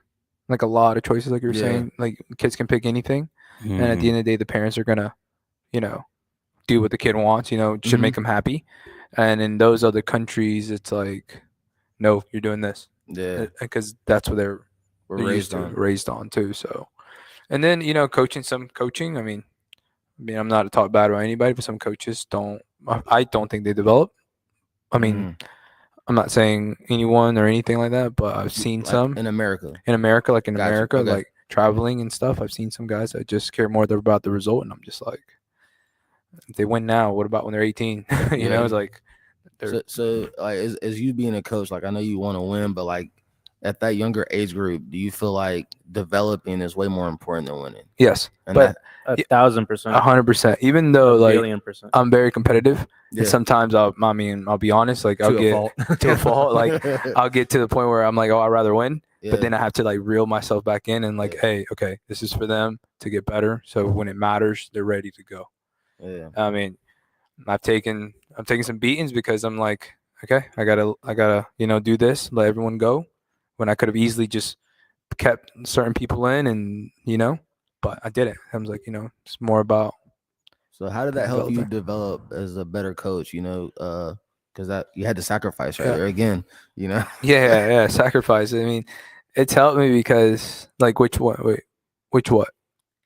like a lot of choices, like you're Yeah. saying. Like kids can pick anything, and at Mhm. the end of the day, the parents are gonna, you know, do what the kid wants. You know, it should make them happy. And in those other countries, it's like, no, you're doing this, Yeah, because that's what they're we're used raised on too. So, and then some coaching. I mean, I'm not to talk bad about anybody, but some coaches don't. I don't think they develop. I mean, I'm not saying anyone or anything like that, but I've seen like some in America. in America, like in Gotcha. America, Okay. like traveling and stuff. I've seen some guys that just care more about the result, and I'm just like, if they win now, what about when they're 18? You know, it's like, So like, as you being a coach, like I know you want to win, but like at that younger age group, do you feel like developing is way more important than winning? yes, And but 1,000%. 100%. Even though A like billion percent. I'm very competitive, Yeah. and sometimes I'll be honest, like I'll To a get fault. to a fault. Like I'll get to the point where I'm like, oh, I'd rather win. Yeah. But then I have to like reel myself back in and like, Yeah. hey, okay, this is for them to get better. So when it matters, they're ready to go. Yeah. I mean, I'm taking some beatings because I'm like, okay, I gotta do this, let everyone go, when I could have easily just kept certain people in, and but I didn't. I was like, it's more about. So how did that help you Developing. develop as a better coach? Because that you had to sacrifice right Yeah. there again. Yeah, sacrifice. I mean, it's helped me because like which one? Wait, which what?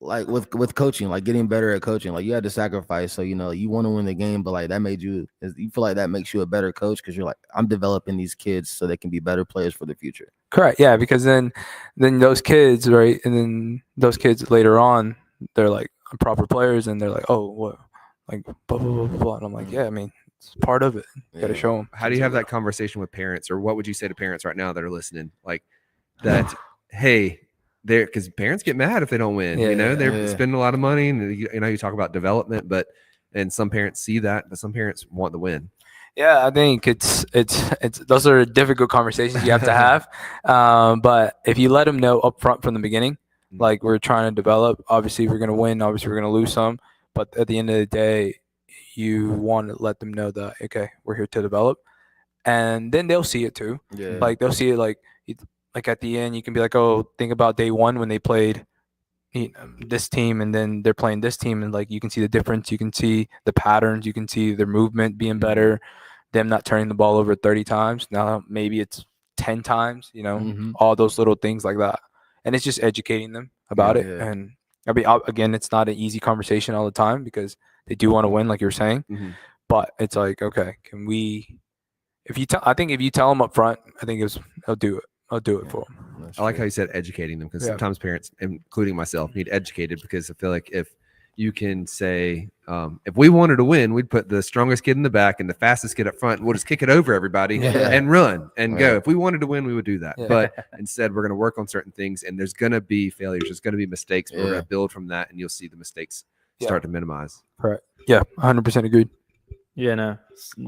Like with coaching, like getting better at coaching, like you had to sacrifice. So you want to win the game, but like that made you feel like that makes you a better coach because you're like, I'm developing these kids so they can be better players for the future. Correct. Yeah, because then those kids, right, and then those kids later on, they're like proper players, and they're like, oh, what, like blah blah blah blah. And I'm like, yeah, I mean, it's part of it. You gotta show them. How do you have that conversation with parents, or what would you say to parents right now that are listening? Like that, hey, because parents get mad if they don't win. Yeah, they're spending a lot of money, and you talk about development, and some parents see that, but some parents want the win. Yeah, I think it's those are difficult conversations you have to have. But if you let them know up front from the beginning, like we're trying to develop, obviously we're gonna win, obviously we're gonna lose some, but at the end of the day, you want to let them know that okay, we're here to develop, and then they'll see it too. Yeah. Like they'll see it like at the end, you can be like, oh, think about day one when they played this team, and then they're playing this team, and like you can see the difference, you can see the patterns, you can see their movement being better, them not turning the ball over 30 times, now maybe it's 10 times, all those little things like that, and it's just educating them about it. Yeah. And I mean, again, it's not an easy conversation all the time because they do want to win, like you're saying, but it's like, okay, can we, I think if you tell them up front, I think they'll do it. I'll do it for them. I like how you said educating them, because sometimes parents, including myself, need educated, because I feel like if you can say, if we wanted to win, we'd put the strongest kid in the back and the fastest kid up front, and we'll just kick it over everybody and run and go. If we wanted to win, we would do that. But instead, we're going to work on certain things, and there's going to be failures. There's going to be mistakes, but we're going to build from that, and you'll see the mistakes start to minimize. Correct. Yeah, 100% agreed. Yeah, no,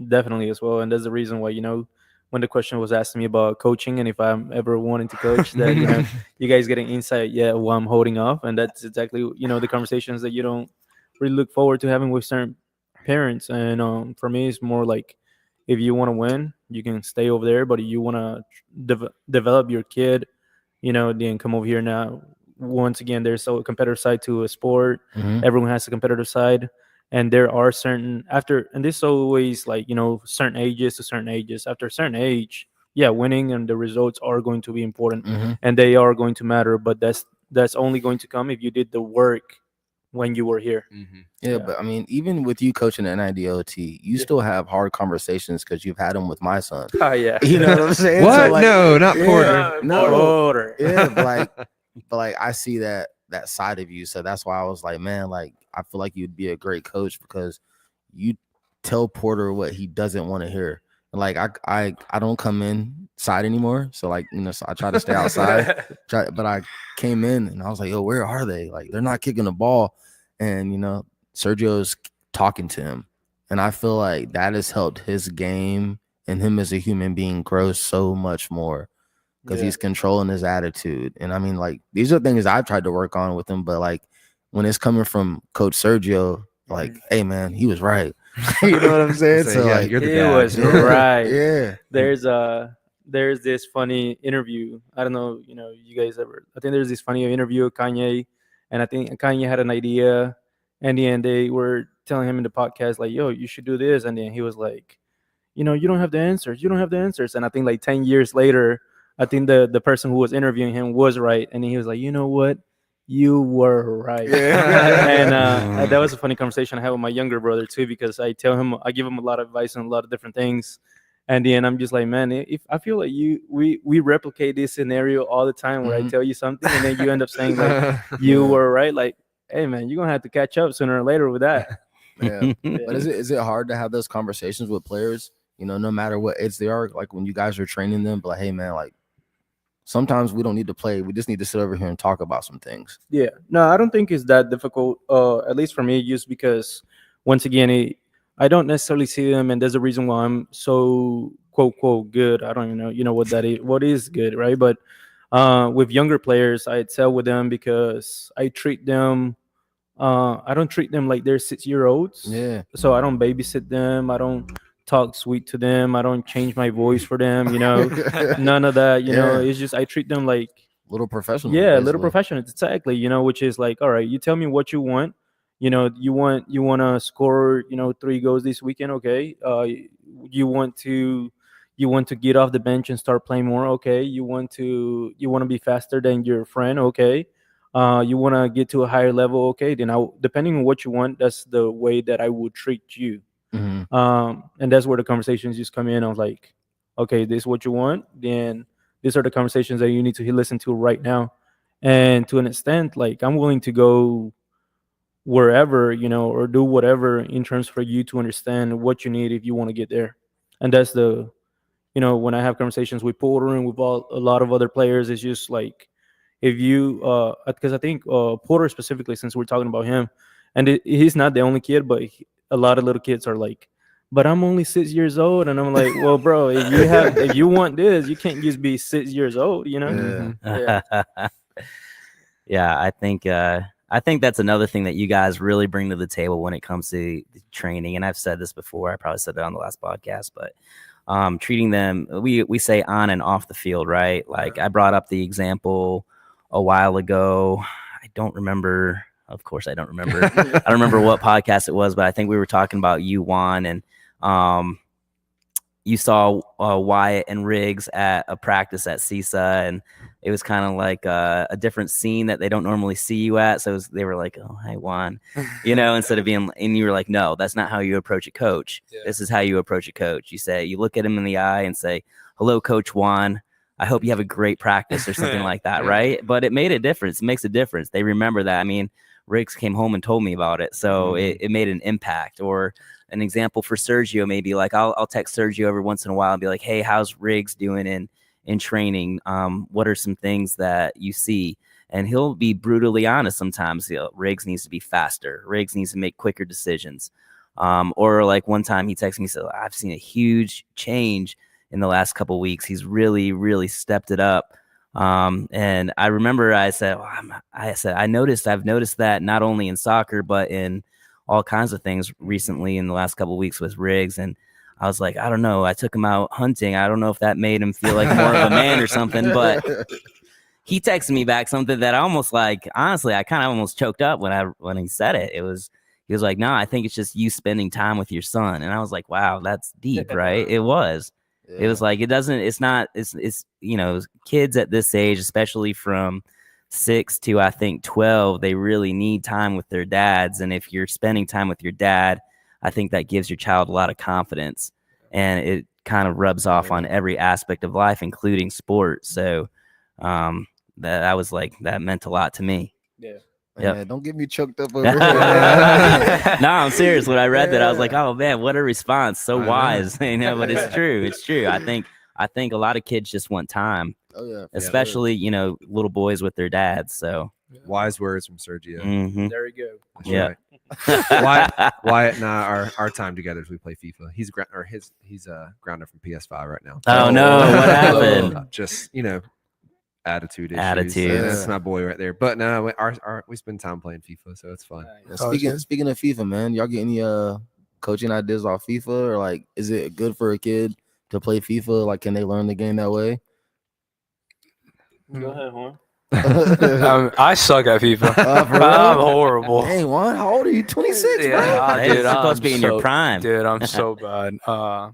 definitely as well. And that's the reason why, when the question was asking me about coaching and if I'm ever wanting to coach, that, you guys getting insight, while I'm holding off. And that's exactly, the conversations that you don't really look forward to having with certain parents. And for me, it's more like, if you want to win, you can stay over there. But if you want to develop your kid, then come over here now. Once again, there's a competitive side to a sport. Everyone has a competitive side. And there are certain and this is always like, certain ages to certain ages. After a certain age, winning and the results are going to be important and they are going to matter. But that's only going to come if you did the work when you were here. Yeah, but I mean, even with you coaching at 90+OT, you still have hard conversations because you've had them with my son. Oh, yeah. You know what I'm saying? What? So, like, No, not Porter. No, Porter. Yeah, but like I see that side of you. So that's why I was like, man, like I feel like you'd be a great coach because you tell Porter what he doesn't want to hear. Like I don't come inside anymore. So like, so I try to stay outside. But I came in and I was like, yo, where are they? Like they're not kicking the ball. And Sergio's talking to him. And I feel like that has helped his game and him as a human being grow so much more because he's controlling his attitude. And I mean, like, these are things I've tried to work on with him, but like when it's coming from Coach Sergio, like, hey man, he was right. You know what I'm saying? So yeah, like, you're the He dad. was right. Yeah. There's this funny interview. I don't know, you guys ever. I think there's this funny interview of Kanye, and I think Kanye had an idea, and then they were telling him in the podcast like, "Yo, you should do this," and then he was like, "You don't have the answers. You don't have the answers." And I think like 10 years later, I think the person who was interviewing him was right, and he was like, "You know what? You were right." And that was a funny conversation I had with my younger brother too, because I give him a lot of advice on a lot of different things. And then I'm just like, man, if I feel like we replicate this scenario all the time where I tell you something and then you end up saying like you were right, like, hey man, you're gonna have to catch up sooner or later with that. Yeah. But is it hard to have those conversations with players, no matter what age they are, like when you guys are training them, but like, hey man, like sometimes we don't need to play, we just need to sit over here and talk about some things. Yeah, no, I don't think it's that difficult, at least for me, just because once again, I don't necessarily see them, and there's a reason why I'm so quote quote good. I don't even know what that is, what is good, right? But with younger players, I excel with them because I treat them. I don't treat them like they're 6-year-olds. Yeah. So I don't babysit them. I don't talk sweet to them. I don't change my voice for them. None of that. It's just I treat them like little professional. yeah, basically. little professionals, exactly. Which is like, all right, you tell me what you want. You want to score 3 goals this weekend, okay? You want to get off the bench and start playing more, okay? You want to be faster than your friend, okay? You want to get to a higher level, okay? Then depending on what you want, that's the way that I would treat you. And that's where the conversations just come in. I was like, okay, this is what you want, then these are the conversations that you need to listen to right now. And to an extent, like, I'm willing to go wherever, or do whatever in terms for you to understand what you need if you want to get there. And that's when I have conversations with Porter and with a lot of other players, it's just like, if you because I think Porter specifically, since we're talking about him, and he's not the only kid, but a lot of little kids are like, but I'm only 6 years old, and I'm like, well, bro, if you want this, you can't just be 6 years old, Yeah. Yeah, I think that's another thing that you guys really bring to the table when it comes to training. And I've said this before, I probably said it on the last podcast, but treating them, we say on and off the field, right? Like, I brought up the example a while ago. I don't remember. Of course, I don't remember. I don't remember what podcast it was, but I think we were talking about you, Juan, and you saw Wyatt and Riggs at a practice at CISA, and it was kind of like a different scene that they don't normally see you at. So they were like, "Oh, hi, Juan," instead of being, and you were like, "No, that's not how you approach a coach. Yeah. This is how you approach a coach. You look at him in the eye and say, 'Hello, Coach Juan. I hope you have a great practice,' or something like that," right? But it made a difference. It makes a difference. They remember that. I mean, Riggs came home and told me about it, so it made an impact. Or an example for Sergio, maybe like I'll text Sergio every once in a while and be like, "Hey, how's Riggs doing in training? What are some things that you see?" And he'll be brutally honest sometimes. Riggs needs to be faster. Riggs needs to make quicker decisions. Or like one time he texted me, said, "I've seen a huge change in the last couple of weeks. He's really, really stepped it up." And I remember I said, I've noticed that not only in soccer, but in all kinds of things recently in the last couple of weeks with Riggs. And I was like, I don't know. I took him out hunting. I don't know if that made him feel like more of a man or something, but he texted me back something that I almost like, honestly, I kind of almost choked up when he said it. He was like, "No, I think it's just you spending time with your son." And I was like, wow, that's deep, right? It was. Yeah. It was like, it's kids at this age, especially from 6 to I think 12, they really need time with their dads. And if you're spending time with your dad, I think that gives your child a lot of confidence, and it kind of rubs off on every aspect of life, including sports. So that was like, that meant a lot to me. Yeah. Yeah, don't get me choked up over here. No, I'm serious. When I read that, I was like, "Oh man, what a response! So wise." But it's true. It's true. I think a lot of kids just want time. Oh yeah, especially little boys with their dads. So Wise words from Sergio. Mhm. There we go. That's Yeah. right. Wyatt and I, our time together as we play FIFA. He's grounded from PS5 right now. Oh no, what happened? Just attitude issues. Attitudes. That's my boy right there. But no, we spend time playing FIFA, so it's fun. Speaking of FIFA, man, y'all get any coaching ideas off FIFA, or like, is it good for a kid to play FIFA? Like, can they learn the game that way? Go ahead, Juan. I suck at FIFA. For real? I'm horrible. Hey, Juan, how old are you? 26, Yeah, bro. Hey, it's supposed to be in your prime. Dude, I'm so bad. Nah,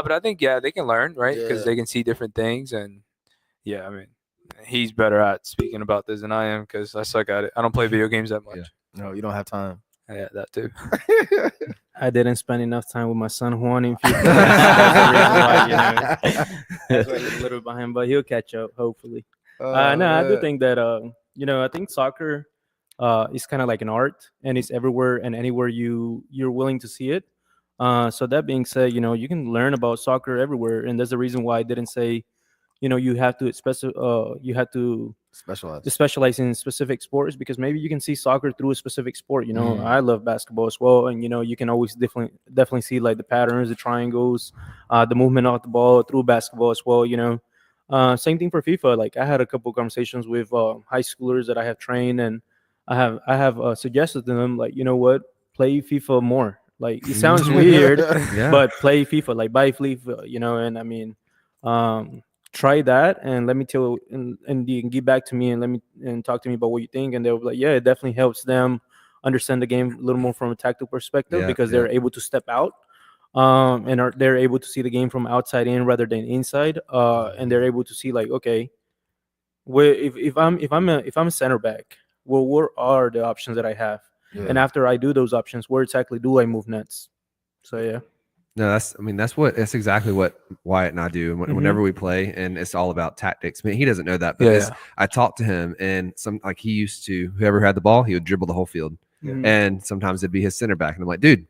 but I think they can learn, right? Because they can see different things, and I mean, he's better at speaking about this than I am because I suck at it. I don't play video games that much. No, you don't have time. Yeah, that too. I didn't spend enough time with my son Juan in FIFA. That's the reason why, that's why he's a little behind, but he'll catch up hopefully. I do think that I think soccer is kind of like an art, and it's everywhere and anywhere you're willing to see it. So that being said, you can learn about soccer everywhere, and there's a reason why I didn't say, you have to specialize in specific sports, because maybe you can see soccer through a specific sport. I love basketball as well, and you can always definitely see like the patterns, the triangles, the movement of the ball through basketball as well. Same thing for FIFA. Like I had a couple conversations with high schoolers that I have trained, and I have suggested to them, like, play FIFA more. Like it sounds weird, but play FIFA, like buy FIFA, and I mean, try that and let me tell and you can get back to me and talk to me about what you think, and they'll be like, yeah, it definitely helps them understand the game a little more from a tactical perspective, because they're able to step out and they're able to see the game from outside in rather than inside, and they're able to see, like, okay, if I'm a center back, well, what are the options that I have? And after I do those options, where exactly do I move next? So yeah. No, that's exactly what Wyatt and I do whenever we play, and it's all about tactics. I mean, he doesn't know that, but I talked to him, and he used to, whoever had the ball, he would dribble the whole field, and sometimes it'd be his center back, and I'm like, dude,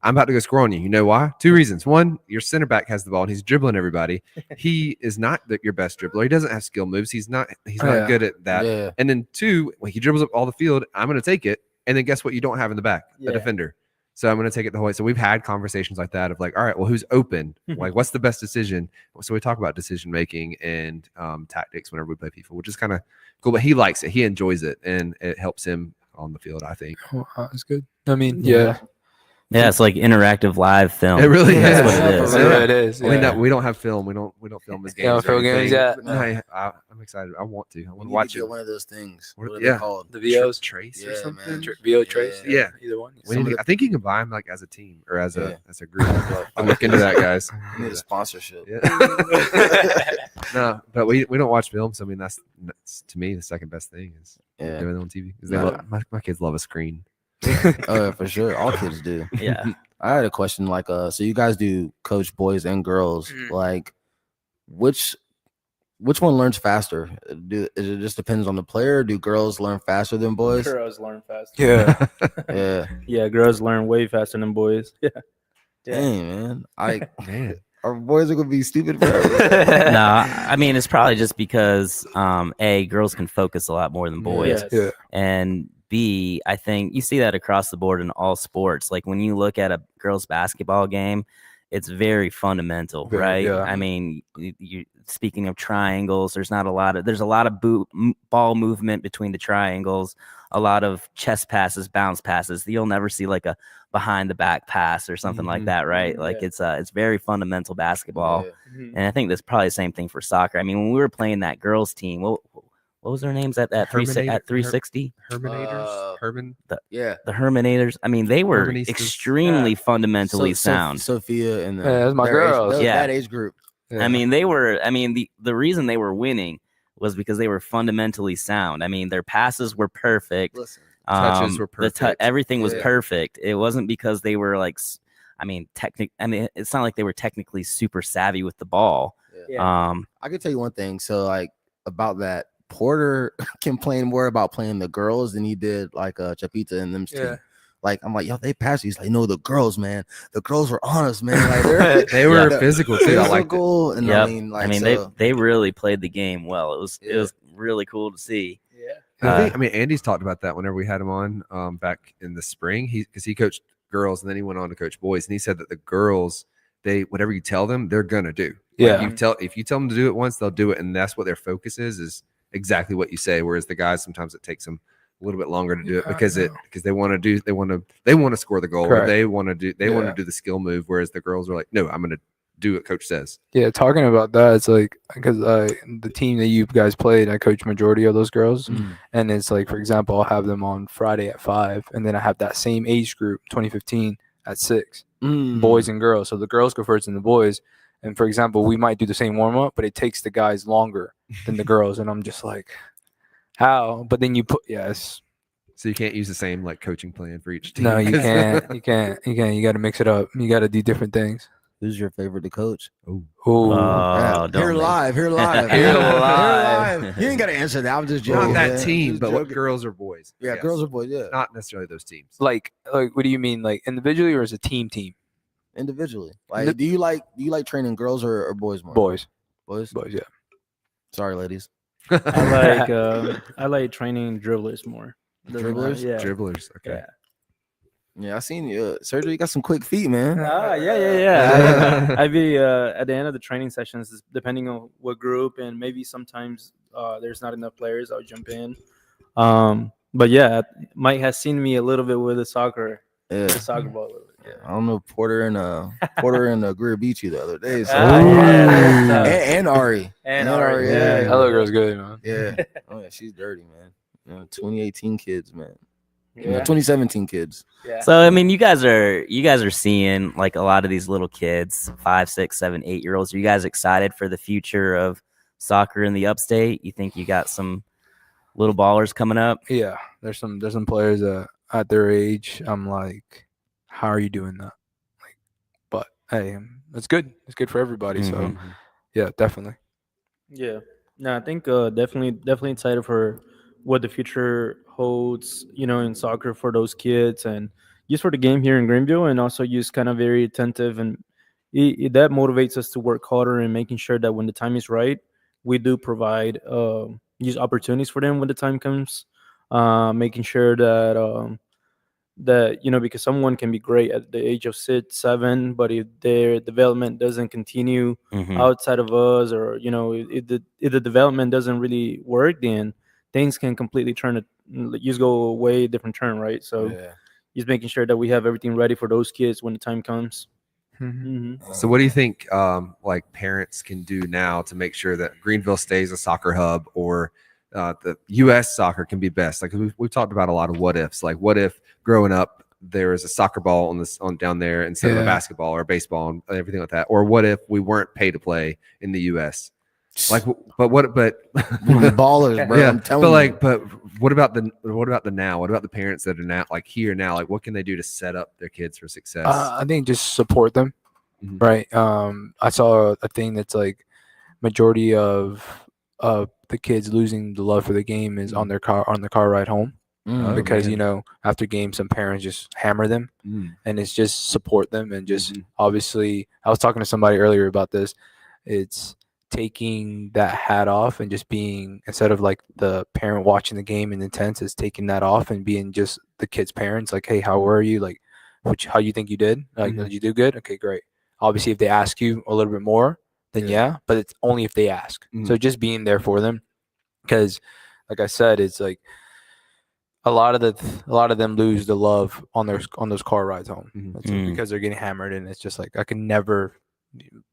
I'm about to go score on you. You know why? Two reasons. One, your center back has the ball and he's dribbling everybody. He is not your best dribbler. He doesn't have skill moves. He's not good at that. Yeah. And then two, when he dribbles up all the field, I'm going to take it. And then guess what? You don't have in the back, the defender. So I'm going to take it the whole way. So we've had conversations like that of like, all right, well, who's open? Like, what's the best decision? So we talk about decision making and tactics whenever we play FIFA, which is kind of cool. But he likes it. He enjoys it, and it helps him on the field, I think. Oh, that's good. I mean, Yeah, it's like interactive live film. It really is. That's what it is. It is. Yeah. We don't have film. We don't film his games. Film games, yeah. No, I'm excited. I want to. I want to watch it. One of those things. What are they called? The VOs Trace or something. VO Trace. Yeah. Either one. I think you can buy them like as a team or as a group. I'll look into that, guys. We need a sponsorship. Yeah. No, but we don't watch film. So I mean, that's to me the second best thing is doing it on TV. My kids love a screen. Oh, for sure. All kids do. Yeah. I had a question, like, so you guys do coach boys and girls. Like, which one learns faster? It just depends on the player? Do girls learn faster than boys? Girls learn faster. Yeah. Yeah, girls learn way faster than boys. Yeah. Dang, man. Our boys are gonna be stupid forever. No, I mean, it's probably just because girls can focus a lot more than boys. Yes. And B, I think you see that across the board in all sports. Like when you look at a girls' basketball game, it's very fundamental, right? Yeah. I mean, you speaking of triangles, there's a lot of ball movement between the triangles, a lot of chest passes, bounce passes. You'll never see like a behind the back pass or something like that, right? Like it's very fundamental basketball. And I think that's probably the same thing for soccer. I mean, when we were playing that girls team, what was their names at 360? Hermanators. The Hermanators. I mean, they were extremely fundamentally sound. Sophia and that's my girls. That age group. Yeah. I mean, the reason they were winning was because they were fundamentally sound. I mean, their passes were perfect. Touches were perfect. Everything was perfect. It wasn't because they were like, it's not like they were technically super savvy with the ball. Yeah. I could tell you one thing. So like about that, Porter complained more about playing the girls than he did like Chapita and them team. Like I'm like, yo, they passed. He's like, no, the girls, man. The girls were on us, man. Like they were physical too. I liked it. And they really played the game well. It was really cool to see. I mean, Andy's talked about that whenever we had him on back in the spring. Because he coached girls and then he went on to coach boys, and he said that the girls, whatever you tell them, they're gonna do. Yeah. If you tell them to do it once, they'll do it, and that's what their focus is exactly what you say. Whereas the guys, sometimes it takes them a little bit longer to do it because they want to score the goal, or they want to do the skill move. Whereas the girls are like, no, I'm gonna do what coach says. Yeah, talking about that, it's like because the team that you guys played, I coach majority of those girls, and it's like, for example, I'll have them on Friday at 5, and then I have that same age group, 2015, at 6, boys and girls. So the girls go first and the boys. And for example, we might do the same warm up, but it takes the guys longer than the girls, and I'm just like, how? But then you put So you can't use the same like coaching plan for each team. No, you can't. You can't. You got to mix it up. You got to do different things. Who's your favorite to coach? Oh, Here live. Here You ain't got to answer that. I'm just joking. Not that team, but what girls or boys? Yeah, Yes. girls or boys. Yeah, Not necessarily those teams. Like, what do you mean, like individually or as a team? individually. Like, do you like training girls or boys more? Boys, Yeah. Sorry, ladies. I like training dribblers more. Dribblers? Yeah. Dribblers. Okay. Yeah. Yeah, I seen you. Sergio, you got some quick feet, man. Yeah. I'd be at the end of the training sessions, depending on what group, and maybe sometimes there's not enough players, I'll jump in. But yeah, Mike has seen me a little bit with the soccer ball. Yeah. I don't know, Porter and Greer beat you the other day. So. And Ari. And Ari. Yeah. That little girl's good, man. Yeah. Oh yeah, she's dirty, man. 2018 kids, man. Yeah. 2017 kids. Yeah. So I mean, you guys are seeing like a lot of these little kids, 5, 6, 7, 8-year-olds. Are you guys excited for the future of soccer in the upstate? You think you got some little ballers coming up? Yeah, there's some players at their age. I'm like, how are you doing that? Like, but hey, it's good. It's good for everybody. So yeah, definitely. Yeah. No, I think definitely excited for what the future holds, in soccer for those kids, and just for the game here in Greenville, and also just kind of very attentive, and that motivates us to work harder and making sure that when the time is right, we do provide use opportunities for them when the time comes, making sure that because someone can be great at the age of 6, 7, but if their development doesn't continue outside of us, or if the development doesn't really work, then things can completely just go away, different turn, right? So just making sure that we have everything ready for those kids when the time comes. So what do you think like parents can do now to make sure that Greenville stays a soccer hub, or the U.S. soccer can be best? Like we've talked about a lot of what ifs. Like, what if growing up there was a soccer ball on down there instead of a basketball or baseball and everything like that? Or what if we weren't pay to play in the U.S.? Like, but ballers, bro. Yeah, I'm telling you. But what about the now? What about the parents that are now here now? Like, what can they do to set up their kids for success? I think just support them, right? I saw a thing that's like majority of the kids losing the love for the game is on the car ride home, because after games some parents just hammer them, and it's just support them, and just obviously I was talking to somebody earlier about this. It's taking that hat off and just being, instead of like the parent watching the game in intense, is taking that off and being just the kid's parents. Like, hey, how were you? Like, how you think you did? Like, did you do good? Okay, great. Obviously, if they ask you a little bit more, then but it's only if they ask. So just being there for them, because like I said, it's like a lot of them lose the love on those car rides home because they're getting hammered, and it's just like, I can never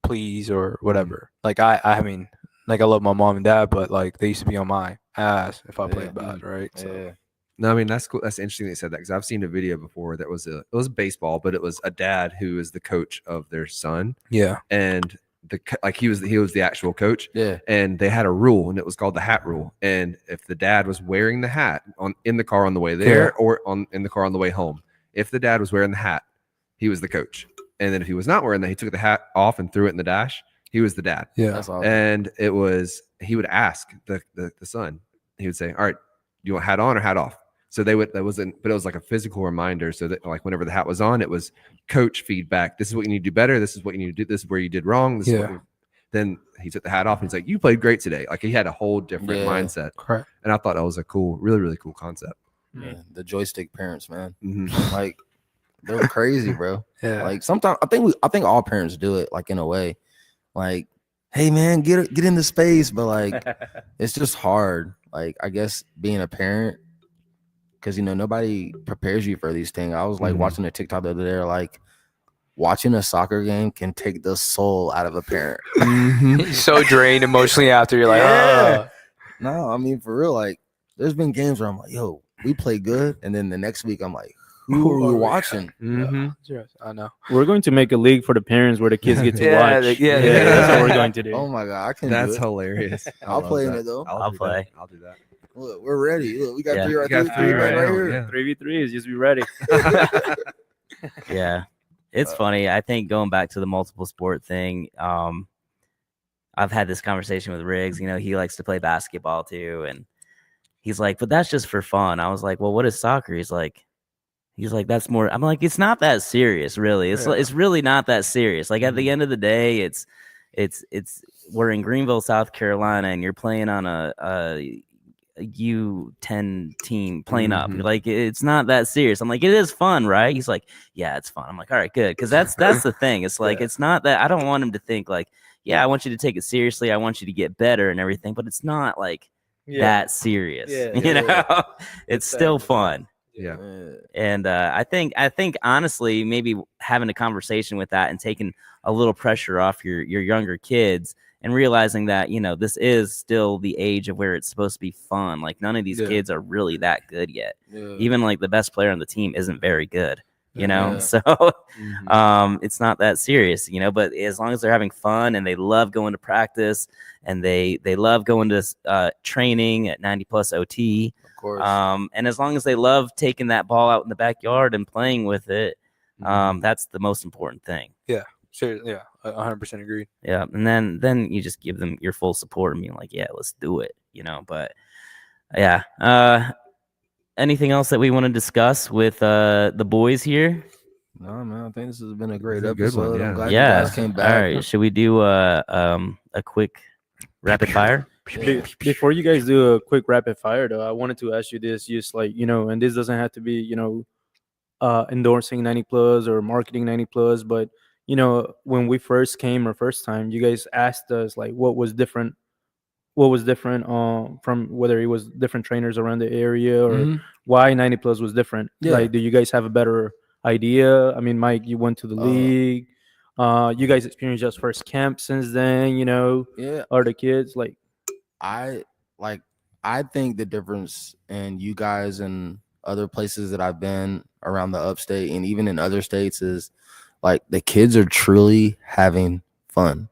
please or whatever. Like I mean, like, I love my mom and dad, but like they used to be on my ass if I played bad, right? So no, I mean, that's cool. That's interesting that you said that, because I've seen a video before that it was baseball, but it was a dad who is the coach of their son. Yeah, and he was the actual coach. Yeah, and they had a rule, and it was called the hat rule. And if the dad was wearing the hat in the car on the way there or in the car on the way home, if the dad was wearing the hat, he was the coach. And then if he was not wearing that, he took the hat off and threw it in the dash, he was the dad. Yeah, that's awesome. And he would ask the son. He would say, "All right, do you want hat on or hat off?" So but it was like a physical reminder, so that like whenever the hat was on, it was coach feedback. This is what you need to do better. This is what you need to do. This is where you did wrong. This is then he took the hat off and he's like, you played great today. Like he had a whole different Yeah. mindset. Correct. And I thought that was a cool, really, really cool concept. Yeah, the joystick parents, man. Mhm. Like they're crazy, bro. Yeah. Like sometimes I think all parents do it, like in a way. Like, hey man, get into space, but like it's just hard. Like I guess being a parent, because nobody prepares you for these things. I was like Mhm. watching a TikTok the other day, like watching a soccer game can take the soul out of a parent. You're so drained emotionally after. You're like, Yeah. oh. No, I mean for real. Like, there's been games where I'm like, yo, we play good, and then the next week I'm like, who are we watching? Mhm. I know. We're going to make a league for the parents where the kids get to Yeah, watch. yeah. That's what we're going to do. Oh my god, I can That's do it. hilarious. I I'll love play in that. it though. I'll do play. that. I'll do that. Look, we're ready. Look, we got Yeah. three right You got three right now, here. yeah. 3v3s, just be ready. Yeah, it's funny. I think going back to the multiple sport thing, I've had this conversation with Riggs. He likes to play basketball too, and he's like, but that's just for fun. I was like, well, what is soccer? He's like, that's more. I'm like, it's not that serious, really. It's really not that serious. Like at the end of the day, it's we're in Greenville, South Carolina, and you're playing on a U10 team playing up. Like it's not that serious. I'm like, it is fun, right? He's like, yeah, it's fun. I'm like, all right, good, because that's the thing. It's like it's not that. I don't want him to think like, yeah, I want you to take it seriously. I want you to get better and everything, but it's not like that serious. It's still fun. Yeah. And I think honestly, maybe having a conversation with that and taking a little pressure off your younger kids and realizing that, this is still the age of where it's supposed to be fun. Like none of these kids are really that good yet. Even like the best player on the team isn't very good, so it's not that serious, but as long as they're having fun and they love going to practice and they love going to training at 90+OT. Of course. And as long as they love taking that ball out in the backyard and playing with it, that's the most important thing. Yeah. Sure. Yeah. 100% agreed. Yeah. And then you just give them your full support and being like, yeah, let's do it, but yeah. Anything else that we want to discuss with the boys here? No, man, I think this has been a great It's a good episode. one, yeah. I'm glad Yeah. you guys came back. All right. Should we do a quick rapid fire? Before you guys do a quick rapid fire, though, I wanted to ask you this, just like, and this doesn't have to be, endorsing 90+ or marketing 90+, but, when we first came or first time, you guys asked us like what was different from whether it was different trainers around the area or why 90+ was different. Like, do you guys have a better idea? I mean, Mike, you went to the league. You guys experienced just first camp since then, are the kids like I think the difference in you guys and other places that I've been around the upstate and even in other states is like the kids are truly having fun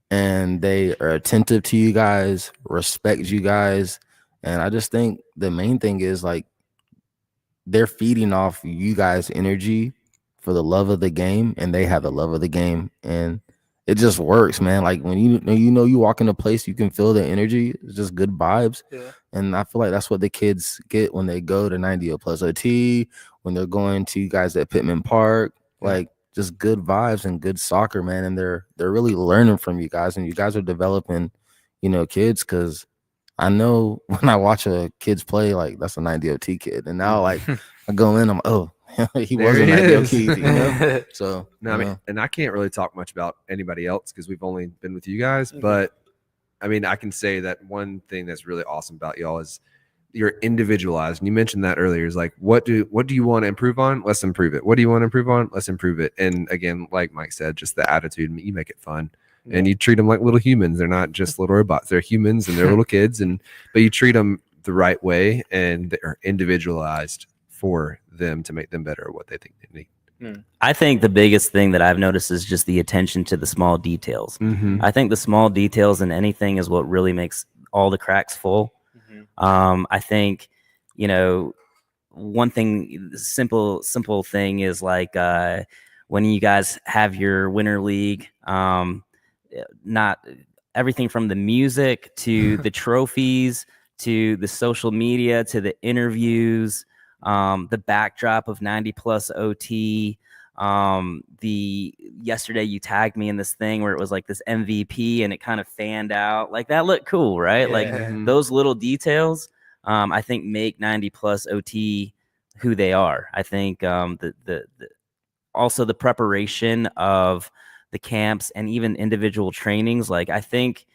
and they are attentive to you guys, respect you guys. And I just think the main thing is like they're feeding off you guys' energy for the love of the game, and they have the love of the game, and it just works, man. Like when you walk in a place, you can feel the energy. It's just good vibes. Yeah. And I feel like that's what the kids get when they go to 90+OT, when they're going to you guys at Pittman Park, like just good vibes and good soccer, man. And they're really learning from you guys, and you guys are developing, kids. Because I know when I watch a kids play, like that's a 90OT kid, and now like I go in, I'm he There was a he 90OT, is. So No, I mean, and I can't really talk much about anybody else because we've only been with you guys. But I mean, I can say that one thing that's really awesome about y'all is you're individualized. And you mentioned that earlier. Is like, what do you want to improve on? Let's improve it. What do you want to improve on? Let's improve it. And again, like Mike said, just the attitude. You make it fun, and you treat them like little humans. They're not just little robots. They're humans, and they're little kids. But you treat them the right way, and they're individualized for them to make them better at what they think they need. I think the biggest thing that I've noticed is just the attention to the small details. I think the small details in anything is what really makes all the cracks full. I think, one thing, simple thing is like when you guys have your winter league, not everything from the music to the trophies to the social media to the interviews, the backdrop of 90+OT, The yesterday you tagged me in this thing where it was like this MVP and it kind of fanned out. Like that looked cool, right? Yeah. Like those little details, I think make 90+OT who they are. I think the also the preparation of the camps and even individual trainings. Like I think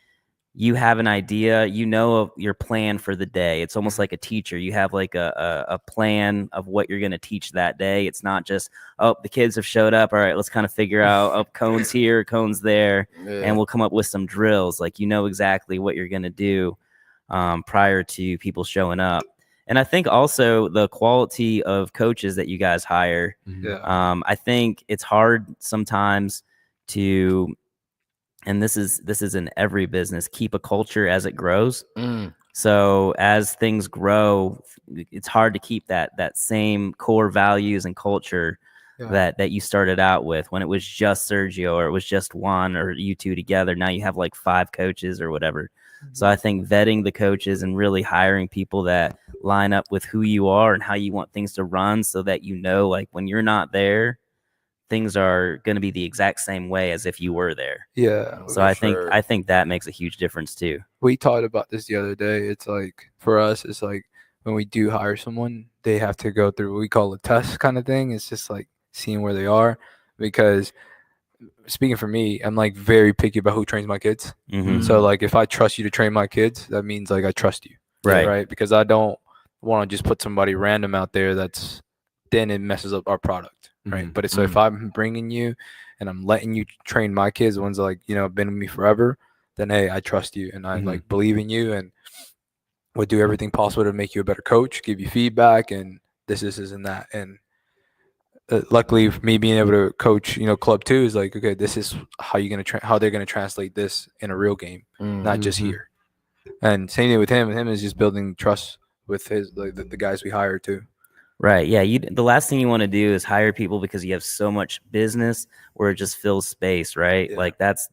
you have an idea, you know, of your plan for the day. It's almost like a teacher. You have like a plan of what you're going to teach that day. It's not just, oh, the kids have showed up. All right, let's kind of figure out, oh, cones here, cones there, and we'll come up with some drills. Like, you know exactly what you're going to do prior to people showing up. And I think also the quality of coaches that you guys hire. Yeah. I think it's hard sometimes to, and this is in every business, keep a culture as it grows. So as things grow, it's hard to keep that same core values and culture that you started out with when it was just Sergio or it was just Juan or you two together. Now you have like 5 coaches or whatever. So I think vetting the coaches and really hiring people that line up with who you are and how you want things to run, so that you know, like when you're not there, things are going to be the exact same way as if you were there. Yeah. So I think that makes a huge difference too. We talked about this the other day. It's like, for us, it's like when we do hire someone, they have to go through what we call a test kind of thing. It's just like seeing where they are, because speaking for me, I'm like very picky about who trains my kids. So like if I trust you to train my kids, that means like I trust you. Right. Because I don't want to just put somebody random out there then it messes up our product. Right. But so if I'm bringing you and I'm letting you train my kids, the ones that, like, you know, have been with me forever, then hey, I trust you and I like believe in you and would do everything possible to make you a better coach, give you feedback, and this and that. And luckily for me being able to coach, you know, club 2 is like, okay, this is how you're gonna how they're gonna translate this in a real game, not just here. And same thing with him. And him is just building trust with his like the guys we hire too. Right. Yeah. The last thing you want to do is hire people because you have so much business where it just fills space. Right. Yeah. Like that's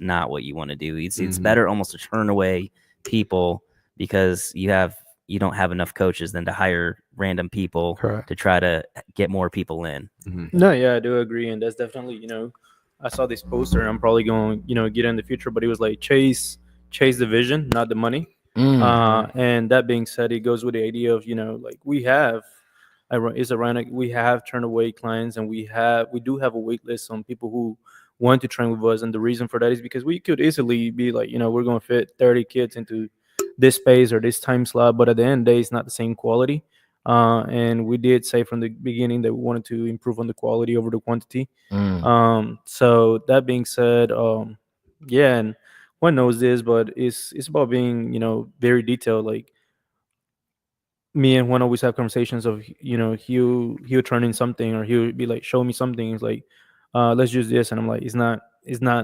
not what you want to do. It's better almost to turn away people because you don't have enough coaches than to hire random people to try to get more people in. No, yeah, I do agree. And that's definitely, you know, I saw this poster and I'm probably going, you know, get in the future, but it was like chase the vision, not the money. And that being said, it goes with the idea of, you know, like it's ironic. We have turned away clients and we do have a wait list on people who want to train with us. And the reason for that is because we could easily be like, you know, we're going to fit 30 kids into this space or this time slot, but at the end of the day, it's not the same quality. And we did say from the beginning that we wanted to improve on the quality over the quantity. So that being said, yeah, and one knows this, but it's about being, you know, very detailed. Like me and Juan always have conversations of, you know, he'll turn in something or he'll be like, show me something. It's like, let's use this. And I'm like, it's not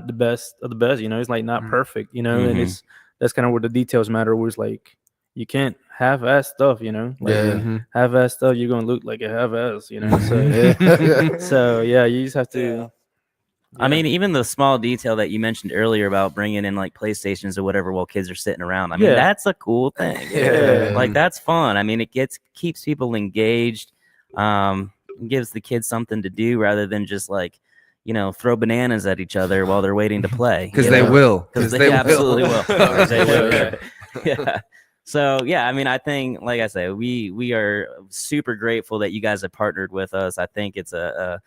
the best of the best, you know, it's like not perfect, you know, and that's kind of where the details matter, where it's like, you can't half-ass stuff, you know, like half-ass stuff, you're going to look like a half-ass, you know, so, so yeah, you just have to. I mean, even the small detail that you mentioned earlier about bringing in like PlayStations or whatever while kids are sitting around. I mean, that's a cool thing. Like that's fun. I mean, it keeps people engaged, gives the kids something to do rather than just like, you know, throw bananas at each other while they're waiting to play. Because they will. Because they absolutely will. They will. Yeah. So yeah, I mean, I think, like I say, we are super grateful that you guys have partnered with us. I think it's a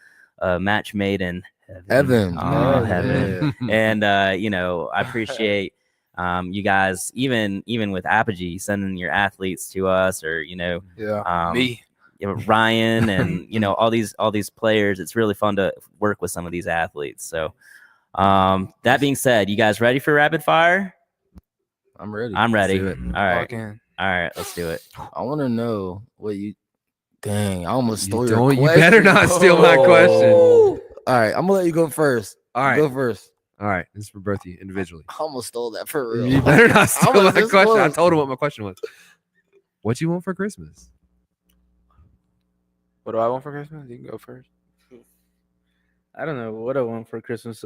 match made in heaven. Heaven. And you know, I appreciate you guys, even with Apogee, sending your athletes to us, or you know, me, Ryan, and you know, all these players. It's really fun to work with some of these athletes. So that being said, you guys ready for rapid fire? I'm ready. I'm ready. Let's do it. All right, let's do it. I want to know what you. Dang, I almost stole your question. You better not steal my question. All right, I'm gonna let you go first. All right, go first. All right, this is for both of you individually. I almost stole that for real. You better not steal my question. I told him what my question was. What you want for Christmas? What do I want for Christmas? You can go first. I don't know what I want for Christmas.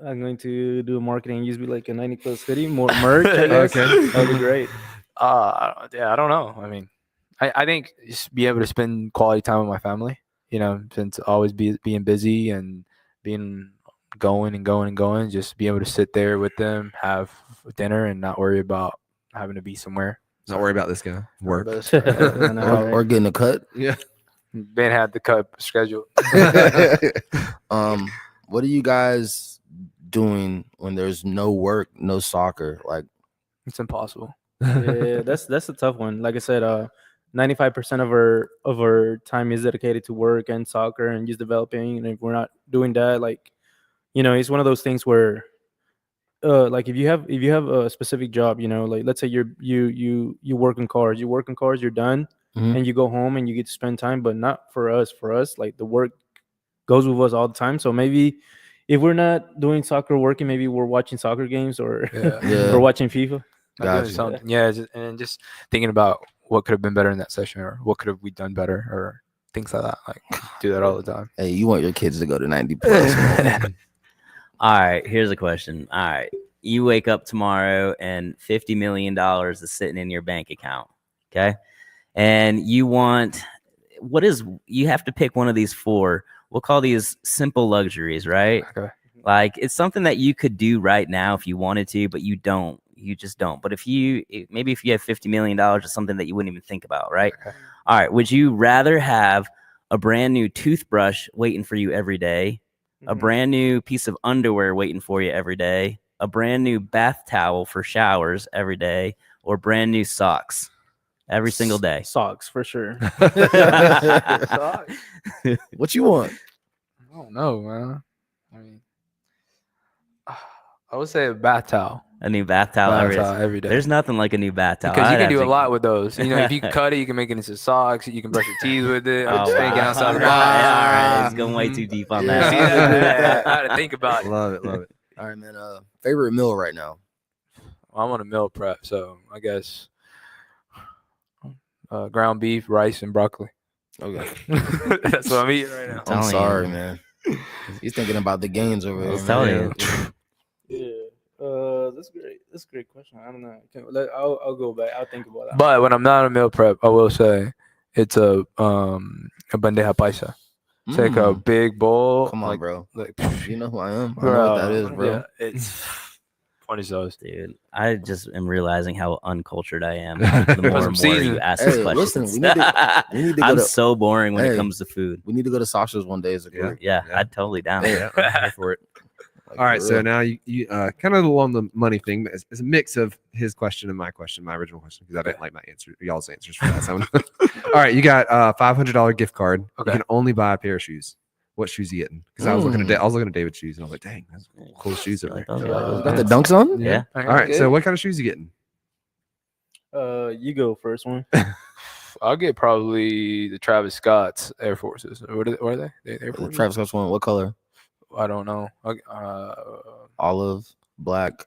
I'm going to do marketing. Use me like a 90+OT more merch. I guess. Okay, that'd be great. Yeah, I don't know. I mean, I think just be able to spend quality time with my family. since always being busy and being going and going and going, just be able to sit there with them, have dinner, and not worry about having to be somewhere. Not worry about this guy. Work. I know, or getting a cut. Yeah. Ben had the cut scheduled. What are you guys doing when there's no work, no soccer? Like, It's impossible. yeah, that's a tough one. Like I said, 95% of our time is dedicated to work and soccer and just developing. And if we're not doing that, like, it's one of those things where, like if you have a specific job, like let's say you work in cars, you're done, Mhm. and you go home and you get to spend time. But not for us. For us, like the work goes with us all the time. So maybe if we're not doing soccer working, maybe we're watching soccer games or Yeah. or watching FIFA. Not doing Gotcha. something. Yeah, just thinking about what could have been better in that session, or what could have we done better, or things like that. Like do that all the time. Hey, you want your kids to go to 90 plus? Man. All right, here's a question. All right, you wake up tomorrow and $50 million is sitting in your bank account. Okay, and you have to pick one of these four. We'll call these simple luxuries, right? Okay. Like it's something that you could do right now if you wanted to, but you don't. You just don't. But if you have $50 million, it's something that you wouldn't even think about, right? Okay. All right. Would you rather have a brand new toothbrush waiting for you every day, a brand new piece of underwear waiting for you every day, a brand new bath towel for showers every day, or brand new socks every single day? Socks for sure. What you want? I don't know, man. I mean, I would say a bath towel. A new bath towel Every day. There's nothing like a new bath towel. Because you I'd can do have a to- lot with those. If you cut it, you can make it into socks. You can brush your teeth with it. I'm Oh, just thinking wow. outside the All box. right, it's going way too deep on Yeah. See that. that? I had to think about it. Love it. Love it. All right, man. Favorite meal right now? I'm on a meal prep, so I guess ground beef, rice, and broccoli. Okay. That's what I'm eating right now. I'm Telling sorry, you. man. He's thinking about the gains over I here. was man. telling you. Yeah. That's great. That's a great question. I don't know. I'll go back. I'll think about that. But when I'm not on a meal prep, I will say it's a bandeja paisa. It's like a Mm. big bowl. Come on, like, bro. Like, You know who I am. I know what that is, bro. Yeah, it's funny sauce. Dude, I just am realizing how uncultured I am. The more some and more seasoning. you ask Hey, these questions. listen, we need to go I'm to so boring when Hey. it comes to food. we need to go to Sasha's one day as a group. Yeah, Yeah. I'd totally down. Yeah. I'm here for it. Like, All right, for so real. now you kind of along the money thing, but it's a mix of his question and my question, my original question, because I didn't like my answer, y'all's answers for that. So all right, you got a $500 gift card. Okay. You can only buy a pair of shoes. What shoes you getting? Because I was looking at David's shoes, and I was like, dang, that's cool shoes over Like there. those, Yeah. like those You got the pants. dunks on? Yeah. All right, so what kind of shoes you getting? You go first one. I'll get probably the Travis Scott's Air Forces. What are they? Air The Forces? Travis Scott's one. What color? I don't know. Olive, black.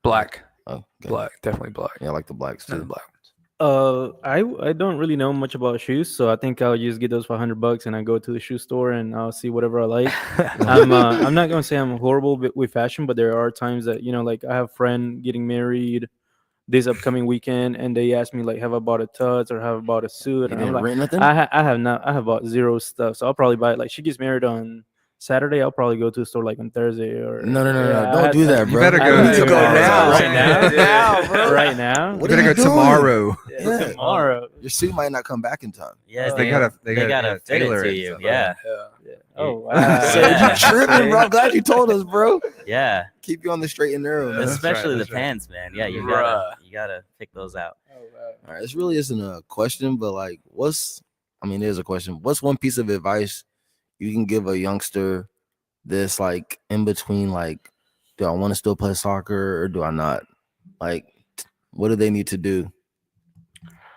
Black. Oh, okay. Black. Definitely black. Yeah, I like the blacks None too. of the black ones. I don't really know much about shoes, so I think I'll just get those for $100 and I go to the shoe store and I'll see whatever I like. I'm not gonna say I'm horrible with fashion, but there are times that like I have a friend getting married this upcoming weekend, and they ask me like, have I bought a tux or have I bought a suit? You And I'm didn't like, rent nothing? I have not. I have bought zero stuff, so I'll probably buy it. Like she gets married on Saturday, I'll probably go to the store like on Thursday or No. Yeah, I Don't had do to- that, You bro. better I go need to go tomorrow. now, right now, Yeah, bro. right now. What You are better you go doing? tomorrow. Yeah. Tomorrow. Your suit might not come back in time. Yeah, They dude. they gotta gotta fit it tailor to it, you. so- Yeah, Yeah. Oh wow. So Yeah. you tripping, bro? I'm glad you told us, bro. yeah. Keep you on the straight and narrow, man. That's Especially right, the that's right. pants, man. Yeah, you Bruh. gotta pick those out. All right, this really isn't a question, but like, it is a question. What's one piece of advice you can give a youngster this like in between, like, do I want to still play soccer or do I not? Like, what do they need to do?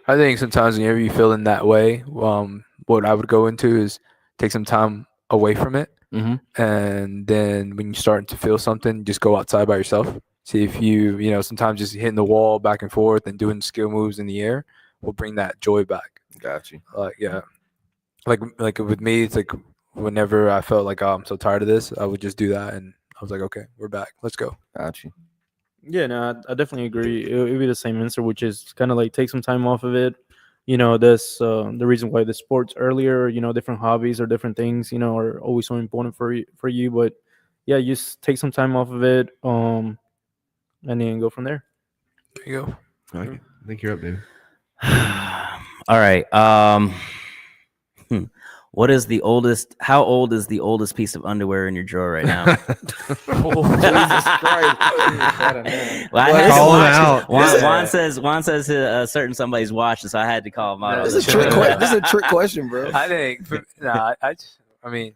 I think sometimes whenever you feel in that way, what I would go into is take some time away from it. Mm-hmm. And then when you start to feel something, just go outside by yourself. See if you sometimes just hitting the wall back and forth and doing skill moves in the air will bring that joy back. Got you. Yeah. Like with me, it's like whenever I felt like, oh, I'm so tired of this, I would just do that. And I was like, okay, we're back. Let's go. Got you. Yeah, no, I definitely agree. It would be the same answer, which is kind of like take some time off of it. that's the reason why the sports earlier, different hobbies or different things, are always so important for you. But yeah, you just take some time off of it, and then go from there. There you go. I like it. I think you're up, dude. All right. What is the oldest? How old is the oldest piece of underwear in your drawer right now? Jesus Christ. I don't know. Well, I had to Call him watch- out. Juan says a certain somebody's watching, so I had to call him out. Yeah, on This the is a trick. show. This is a trick question, bro. I think. I mean,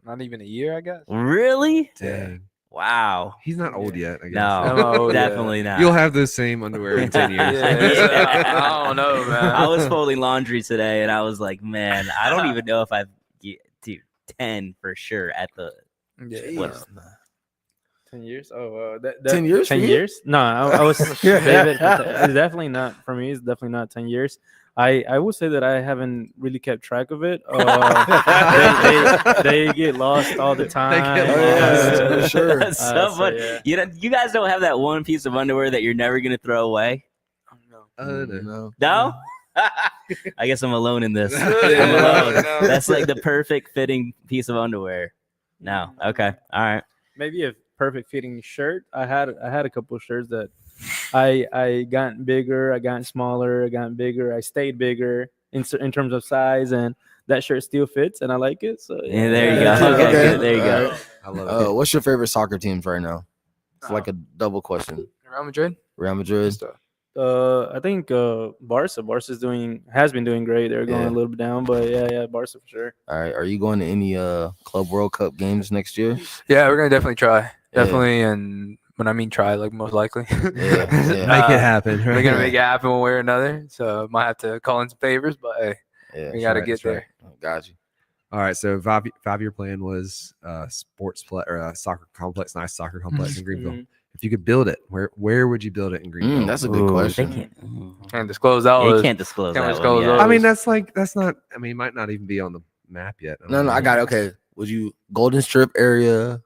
not even a year, I guess. Really? Dang. Wow. He's not old yet, I guess. No, Oh, yeah. definitely not. You'll have those same underwear in 10 years. I don't know, man. I was folding laundry today, and I was like, man, I don't even know if I've dude 10 for sure at the. Yeah. What? 10 years? Oh, 10 years for 10 you? years? No, I was. It's definitely not for me. It's definitely not 10 years. I would say that I haven't really kept track of it. They get lost all the time. get lost, for sure. That's so So, funny. yeah. You guys don't have that one piece of underwear that you're never gonna throw away? No. No. No. I guess I'm alone in this. I'm Yeah, alone. no. That's like the perfect fitting piece of underwear. No. Okay. All right. Maybe a perfect fitting shirt. I had a couple of shirts that I got bigger, I got smaller, I got bigger, I stayed bigger in terms of size, and that shirt still fits, and I like it. So Yeah, there you go. Yeah. Okay, Okay. good. There you go. Alright. I love it. What's your favorite soccer teams right now? It's like a double question. Real Madrid. Real Madrid. I think Barca has been doing great. They're going Yeah. a little bit down, but yeah, Barca for sure. All right. Are you going to any Club World Cup games next year? Yeah, we're gonna definitely try. Yeah. Definitely, and when I mean try, like most likely. Yeah. Make it happen. We're Right? gonna make it happen one way or another. So might have to call in some favors, but hey, Yeah. we gotta right, get that's right. there. Got you. All right. So 5-year plan was sports play or a soccer complex, nice soccer complex in Greenville. Mhm. If you could build it, where would you build it in Greenville? That's a good Ooh, they question. can't. Can't disclose that. You was- can't disclose Can't that disclose one. those. I mean, that's not. I mean, it might not even be on the map yet. No, I got it. Okay. Would you Golden Strip area,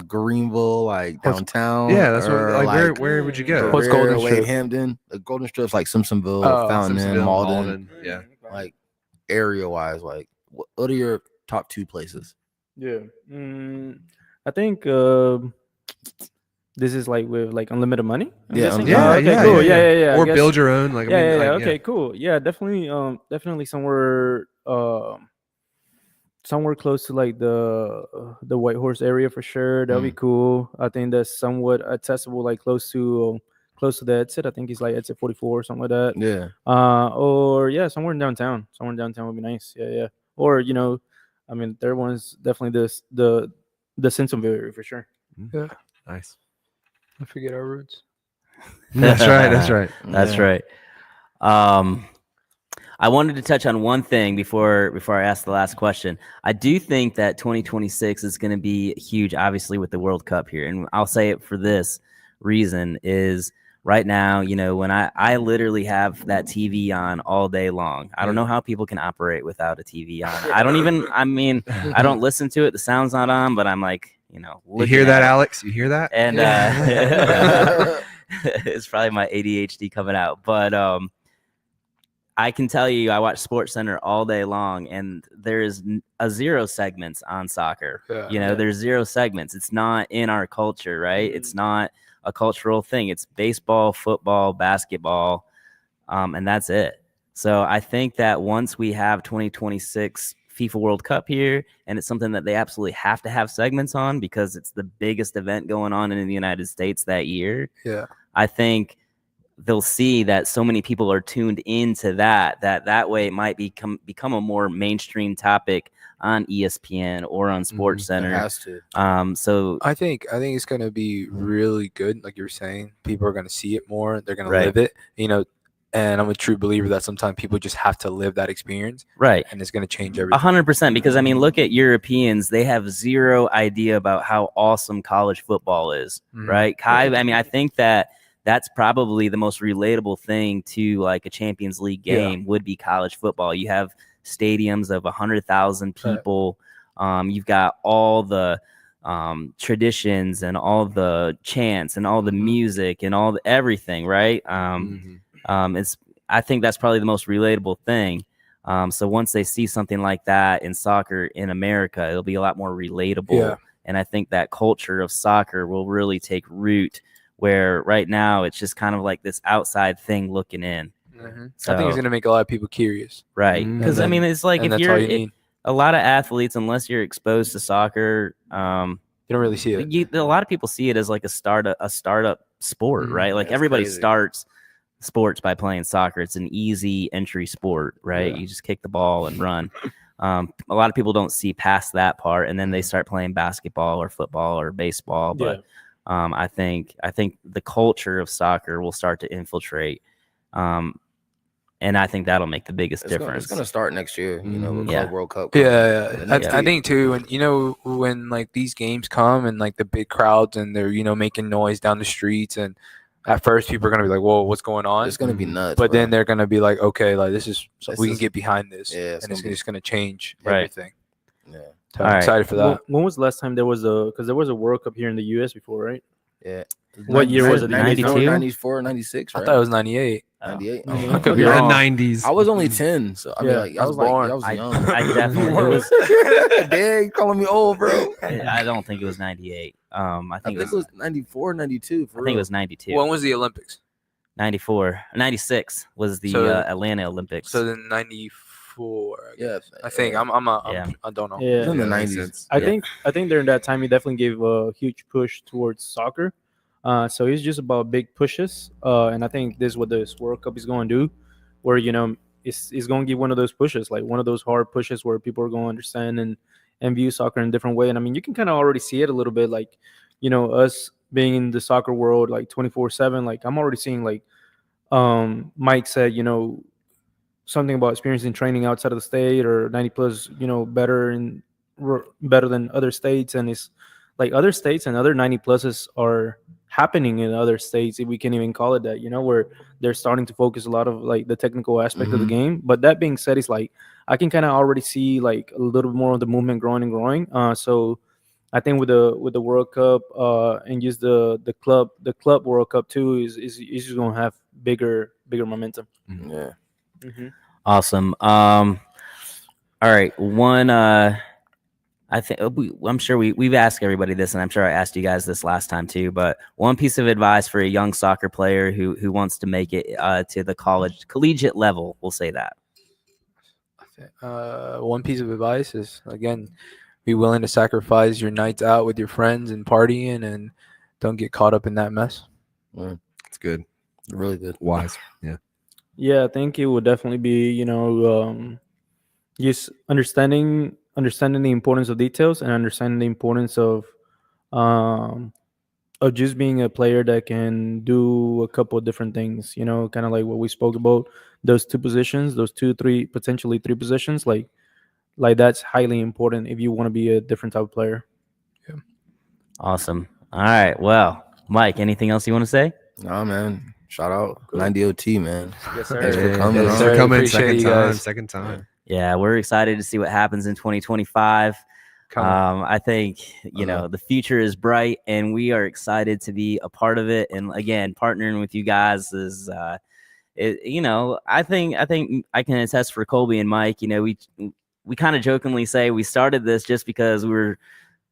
Greenville, like downtown? Yeah, that's what. or, Like, where would you go? What's Career, Golden Wade Strip? Hampton. The Golden Strip's like Simpsonville, Oh, Fountain, Simpsonville, Malden. Yeah. Like area wise, like what are your top two places? Yeah. I think this is like with like unlimited money. I'm Yeah, guessing? yeah, Oh, okay, yeah, cool. yeah, Yeah. I Or guess- build your own. Like, I Yeah, mean, yeah, like, okay, cool. Yeah, definitely somewhere close to like the White Horse area for sure. That'll be cool. I think that's somewhat accessible, like close to the exit. I think it's like exit 44 or something like that. Yeah. Or yeah, somewhere in downtown. Somewhere in downtown would be nice. Yeah. Or I mean, third one's definitely the Simpsonville area for sure. Nice. I forget our roots. That's right. That's right. That's Yeah. right. I wanted to touch on one thing before I ask the last question. I do think that 2026 is going to be huge, obviously, with the World Cup here. And I'll say it for this reason is right now, when I literally have that TV on all day long. I don't know how people can operate without a TV on. I don't listen to it. The sound's not on, but I'm like, You looking hear that, at it. Alex? You hear that? And it's probably my ADHD coming out. But I can tell you, I watch Sports Center all day long, and there's zero segments on soccer. Yeah. There's zero segments. It's not in our culture, right? It's not a cultural thing. It's baseball, football, basketball, and that's it. So I think that once we have 2026 FIFA World Cup here, and it's something that they absolutely have to have segments on because it's the biggest event going on in the United States that year. Yeah. I think they'll see that so many people are tuned into that way it might become a more mainstream topic on ESPN or on Sports It Center. has to. So I think it's gonna be really good. Like you were saying, people are gonna see it more. They're gonna Right. live it. And I'm a true believer that sometimes people just have to live that experience, right. and it's gonna change everything. 100%, because I mean, look at Europeans; they have zero idea about how awesome college football is, Mhm. right? Kai, I mean, I think that's probably the most relatable thing to like a Champions League game would be college football. You have stadiums of 100,000 people. You've got all the traditions and all the chants and all the music and everything, right? I think that's probably the most relatable thing. So once they see something like that in soccer in America, it'll be a lot more relatable. Yeah. And I think that culture of soccer will really take root, where right now it's just kind of like this outside thing looking in. So, I think it's going to make a lot of people curious. Right. Because, I mean, it's like if that's you're all you need. a lot of athletes, unless you're exposed to soccer, You don't really see it. a lot of people see it as like a startup sport, right? Like everybody crazy. starts sports by playing soccer. It's an easy entry sport, right? Yeah. You just kick the ball and run. A lot of people don't see past that part, and then they start playing basketball or football or baseball. But I think the culture of soccer will start to infiltrate, and I think that'll make the biggest difference. It's gonna start next year, you know, with Yeah. Club World Cup. Yeah. Next I year. think too, and you know, when like these games come and like the big crowds and they're, you know, making noise down the streets, and at first people are gonna be like, "Whoa, what's going on?" It's gonna be nuts. But bro. then they're gonna be like, "Okay, like this is This we can is- get behind this, Yeah, and it's just gonna change Right. everything." yeah, So All I'm right. excited for that. When was the last time there was because there was a World Cup here in the U.S. before, right? yeah. What year was it? 92? 94, 96, I right? thought it was 98. 98. Oh. Oh, I could be Yeah, wrong. 90s. I was only 10, so I mean, Yeah, like, I was born. I was I young. definitely it was. Dang, calling me old, bro. I don't think it was 98. I I think think it was 94, 92. For I think it was 92. When was the Olympics? 94, 96 was the So- Atlanta Olympics. So then 94. Yeah, I think yeah. I don't know. Yeah. It was in the that makes 90s. sense. I think during that time he definitely gave a huge push towards soccer. So it's just about big pushes. And I think this is what this World Cup is going to do, where it's going to give one of those pushes, like one of those hard pushes where people are going to understand and view soccer in a different way. And I mean, you can kind of already see it a little bit, like us being in the soccer world like 24/7. Like I'm already seeing like Mike said, something about experiencing training outside of the state or 90 plus, better than other states. And it's like other states and other 90 pluses are happening in other states, if we can even call it that, where they're starting to focus a lot of like the technical aspect of the game. But that being said, it's like I can kind of already see like a little bit more of the movement growing and growing. So I think with the World Cup and just the club World Cup too is just gonna have bigger momentum. Yeah. Awesome. All right. One, I think I'm sure we've asked everybody this, and I'm sure I asked you guys this last time too. But one piece of advice for a young soccer player who wants to make it to the collegiate level, we'll say that. One piece of advice is, again, be willing to sacrifice your nights out with your friends and partying, and don't get caught up in that mess. It's good. Really good. Wise. Yeah. Yeah, I think it would definitely be, just understanding the importance of details and understanding the importance of just being a player that can do a couple of different things, kind of like what we spoke about, those two positions, those 2, 3, potentially 3 positions, like that's highly important if you want to be a different type of player. Yeah. Awesome. All right. Well, Mike, anything else you want to say? Nah, man. Shout out 90+OT, man. Yes, sir. Thanks for coming. Yes, Thanks on. for coming. Appreciate you guys. Second time. Yeah, we're excited to see what happens in 2025. Come on. I think the future is bright, and we are excited to be a part of it. And again, partnering with you guys is, I think I can attest for Colby and Mike. We kind of jokingly say we started this just because we were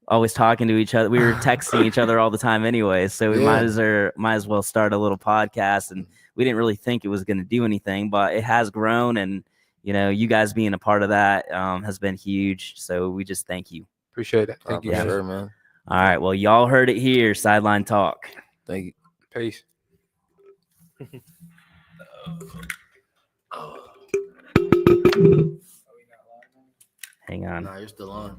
always talking to each other. We were texting each other all the time anyway, so we might as well start a little podcast. And we didn't really think it was going to do anything, but it has grown, and you guys being a part of that has been huge. So we just thank you. Appreciate it. Thank you, For guys. sure, man. All right. Well, y'all heard it here. Sideline Talk. Thank you. Peace. Hang on. Nah, you're still on.